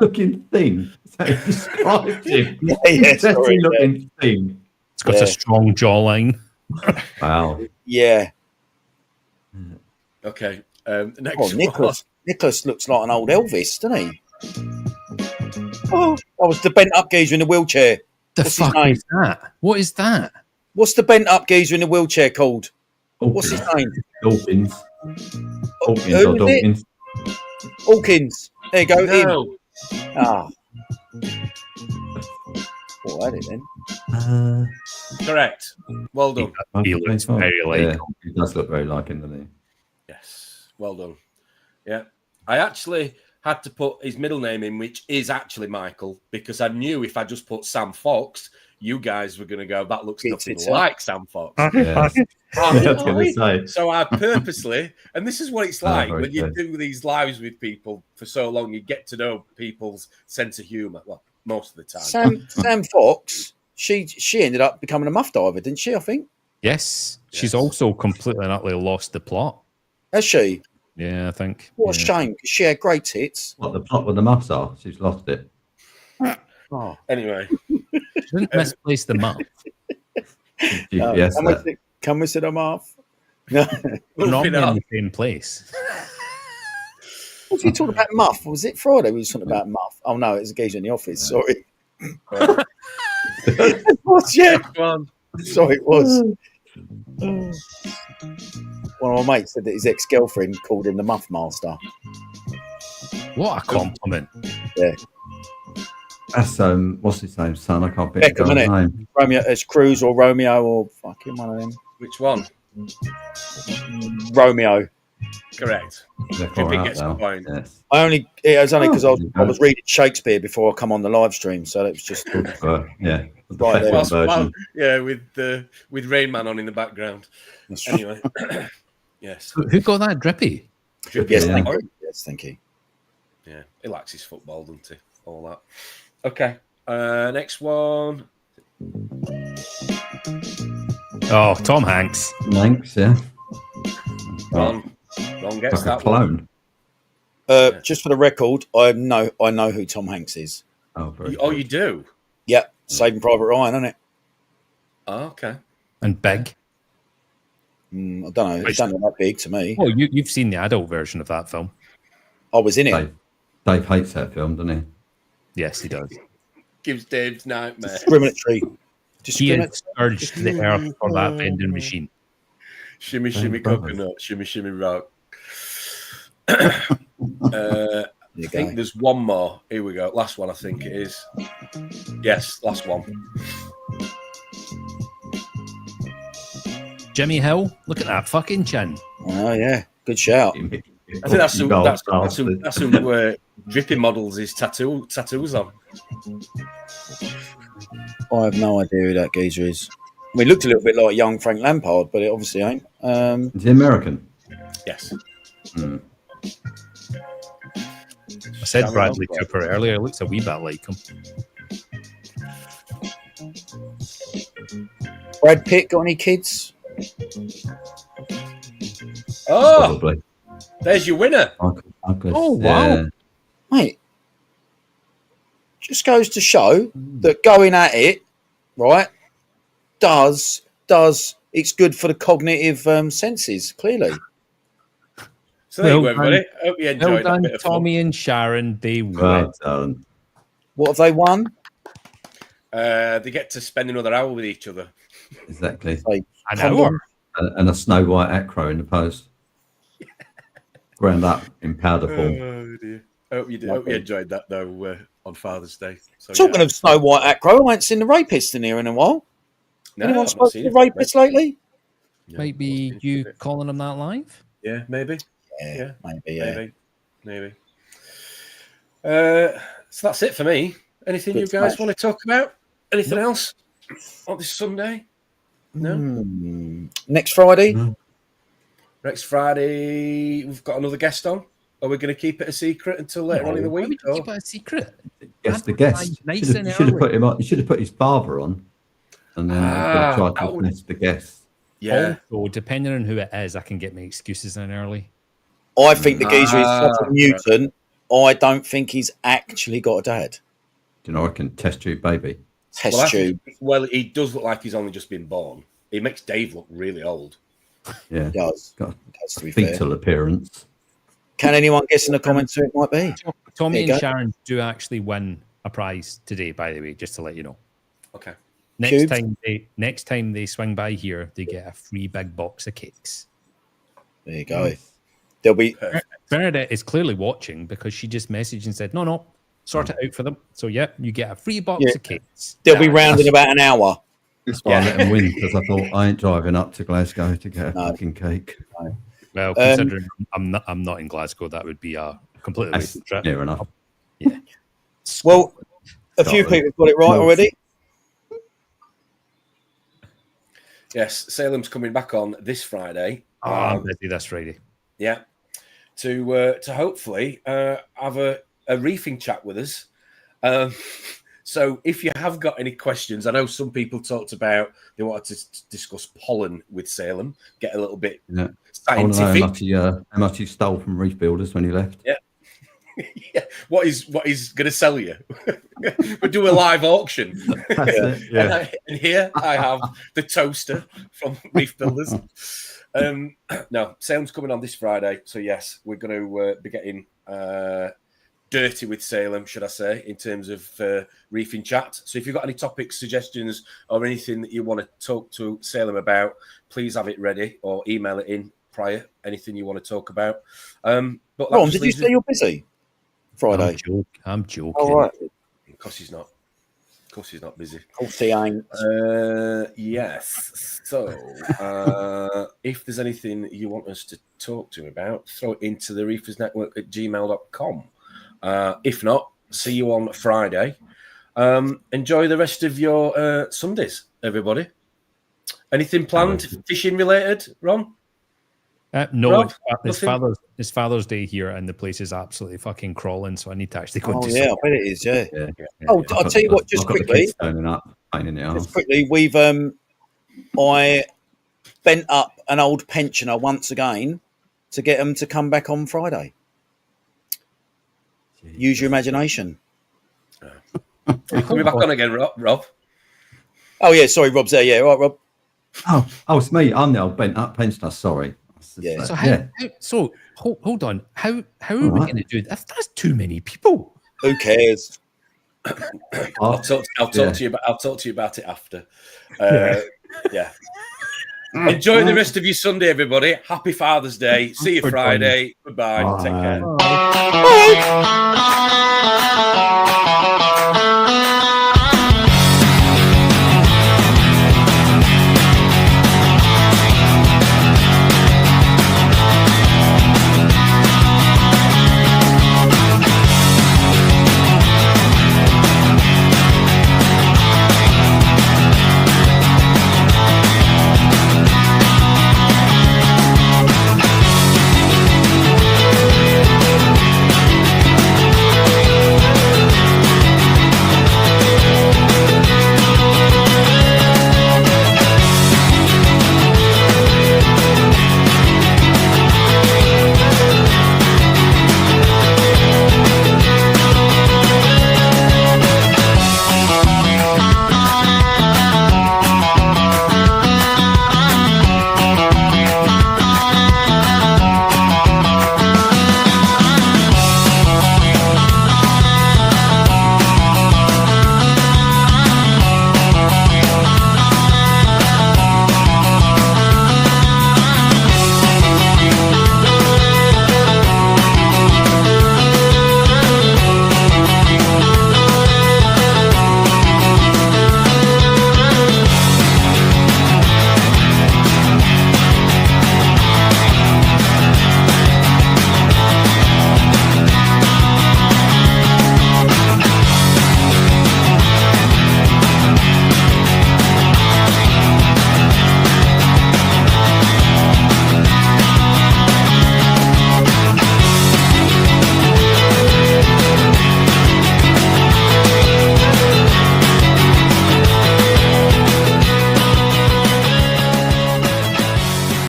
Looking thing. Is that how you described him? Yeah, Interesting looking thing. It's got Yeah. a strong jawline. Wow. Yeah. Okay. Next Oh, one. Nicholas looks like an old Elvis, doesn't he? Oh, that was the bent up geezer in the wheelchair. The What's his fuck name? is that? What is that? What's the bent up geezer in the wheelchair called? What's his name? Dawkins. Dawkins Who or is it? Dawkins. Hawkins. There you go. Him. No. Ah. Well, that it then. Correct. Well done. He looks very like Yeah, he does look very like him, doesn't he? Yes. Well done. Yeah. I actually had to put his middle name in, which is actually Michael, because I knew if I just put Sam Fox, you guys were going to go, that looks nothing It's like Sam Fox. Yeah. I was going to say. So I purposely, and this is what it's like very when you good. do these lives with people for so long, you get to know people's sense of humour. Well, most of the time. Sam Fox. She ended up becoming a muff diver, didn't she? I think. yes. She's Yes. also completely and utterly lost the plot. Has she? Yeah, I think. What a Yeah. shame, because she had great tits. What the plot with the muffs are? She's lost it. Oh. Anyway, She didn't misplace the map. GPS that. Can we sit a muff? No. We're not moving in on. the same place. What was he talking about? Muff? Was it Friday? We were talking about muff. Oh no, it was a geezer in the office. Sorry. It was, yeah. Next one. Sorry, it was. One of my mates said that his ex-girlfriend called him the Muff Master. What a compliment. That's what's his name, son? I can't pick Beckham, the guy's innit? name. Romeo, it's Cruz or Romeo or fucking one of them. Which one? Romeo. Correct. They're Dripping far out gets a now. point. Yes. It was only because Oh, I was reading Shakespeare before I come on the live stream, so it was just Yeah. The Right there. Beckham version. Yeah, with Rain Man on in the background. Anyway, yes. Who got that drippy? yes, Yeah. thank you. Yes, thank you. Yeah, he likes his football, doesn't he? All that. Okay. Next one. Oh, Tom Hanks. Thanks, yeah. Wrong gets Like a that one. clone. Just for the record, I know who Tom Hanks is. Oh, very Oh, good. you do? Yeah, Saving Private Ryan, isn't it? Oh, okay. And Big. I don't know. It's not that big to me. Oh, you've seen the adult version of that film. I was in it. Dave hates that film, doesn't he? Yes, he does. Gives Dave's nightmare. Discriminatory. He has urged the earth for that vending machine. Shimmy, shimmy, Brothers. coconut. Shimmy, shimmy, rock. There I you think go. there's one more. Here we go. Last one, I think it is. Yes, last one. Jimmy Hill, look at that fucking chin. Oh yeah, good shout. I think that's who Dripping models his tattoos on. I have no idea who that geezer is. I mean, he looked a little bit like young Frank Lampard, but it obviously ain't. Is he American? Yes. Hmm. I said Bradley Cooper earlier. It looks a wee bit like him. Brad Pitt got any kids? Oh, Probably. there's your winner. I could, Oh, wow. yeah. Mate, just goes to show that going at it, right, does it's good for the cognitive senses, clearly. So there you go, Well everybody. I hope you Well enjoyed that done, bit of fun. Tommy and Sharon. They Well won. done. What have they won? They get to spend another hour with each other. Exactly. Say, An condom. hour. And a snow white acro in the post. Ground up in powder form. Oh dear. I hope you enjoyed that though on Father's Day. So, Talking yeah. of Snow White Acro, I ain't seen the rapist in here in a while. No, Anyone I've spoke not to seen the it, mate. rapist lately? No, Might be you calling them that live. Yeah, maybe. Yeah, maybe. Maybe. So that's it for me. Anything Good you guys smash. want to talk about? Anything else on this Sunday? No. Next Friday? No. Next Friday, we've got another guest on. Are we going to keep it a secret until later on in the Why would week? you keep it a secret? Guess the guest. Nice and You should have early. put him on. You should have put his father on, and then you could have tried that to would- guess the guest. Yeah. Also, depending on who it is, I can get my excuses in early. I think the geezer is such a right. mutant. I don't think he's actually got a dad. Do you know I can test tube baby? Test Well, tube. well, he does look like he's only just been born. He makes Dave look really old. Yeah. Does. Got Has to a be fair. fetal appearance. Can anyone guess in the comments who it might be? Tommy There you and go. Sharon do actually win a prize today, by the way, just to let you know. Okay. Next Cubes? time they swing by here, they get a free big box of cakes. There you go. There'll be Bernadette is clearly watching because she just messaged and said, no, sort it out for them. So, yep, you get a free box Yeah. of cakes. they'll be round in about an hour. That's why I let him win, because I thought I ain't driving up to Glasgow to get a No. fucking cake. Well, considering I'm not in Glasgow, that would be a completely That's wasted trip. near enough. Yeah. Well, a few people have got it right already. Yes, Salem's coming back on this Friday. I'm busy this Friday. Yeah. To hopefully have a reefing chat with us. So if you have got any questions, I know some people talked about they wanted to discuss pollen with Salem, get a little bit Yeah. I want to know scientific. how much he stole from Reef Builders when he left. Yeah. Yeah. What he's going to sell you? We'll do a live auction. That's it. Yeah. And here I have the toaster from Reef Builders. No, Salem's coming on this Friday. So, yes, we're going to be getting dirty with Salem, should I say, in terms of reefing chat. So if you've got any topics, suggestions, or anything that you want to talk to Salem about, please have it ready or email it in prior, anything you want to talk about. But Ron, did you say you're busy Friday? I'm joking. All right. Of course he's not. Of course he's not busy. Of course he ain't. Yes. So, if there's anything you want us to talk to about, throw it into the Reefers Network at gmail.com. If not, see you on Friday. Enjoy the rest of your Sundays, everybody. Anything planned, fishing related, Ron? No, Rob, it's Father's Day here, and the place is absolutely fucking crawling. So I need to actually go. Oh, and do yeah, I something. bet it is, yeah. Yeah. Oh, I'll tell you what, just I've got the quickly. kids turning up, pain in the arse. Just quickly, we've I bent up an old pensioner once again to get them to come back on Friday. Use your imagination. Are you coming back on again, Rob? Oh yeah, sorry, Rob's there. Yeah, all right, Rob. Oh, it's me. I'm the old bent up pensioner. Sorry. Yeah. So hold on. How are we going to do that? That's too many people. Who cares? I'll talk to you about it after. Yeah. Enjoy the rest of your Sunday, everybody. Happy Father's Day. See you Friday. Goodbye. Take care. Bye.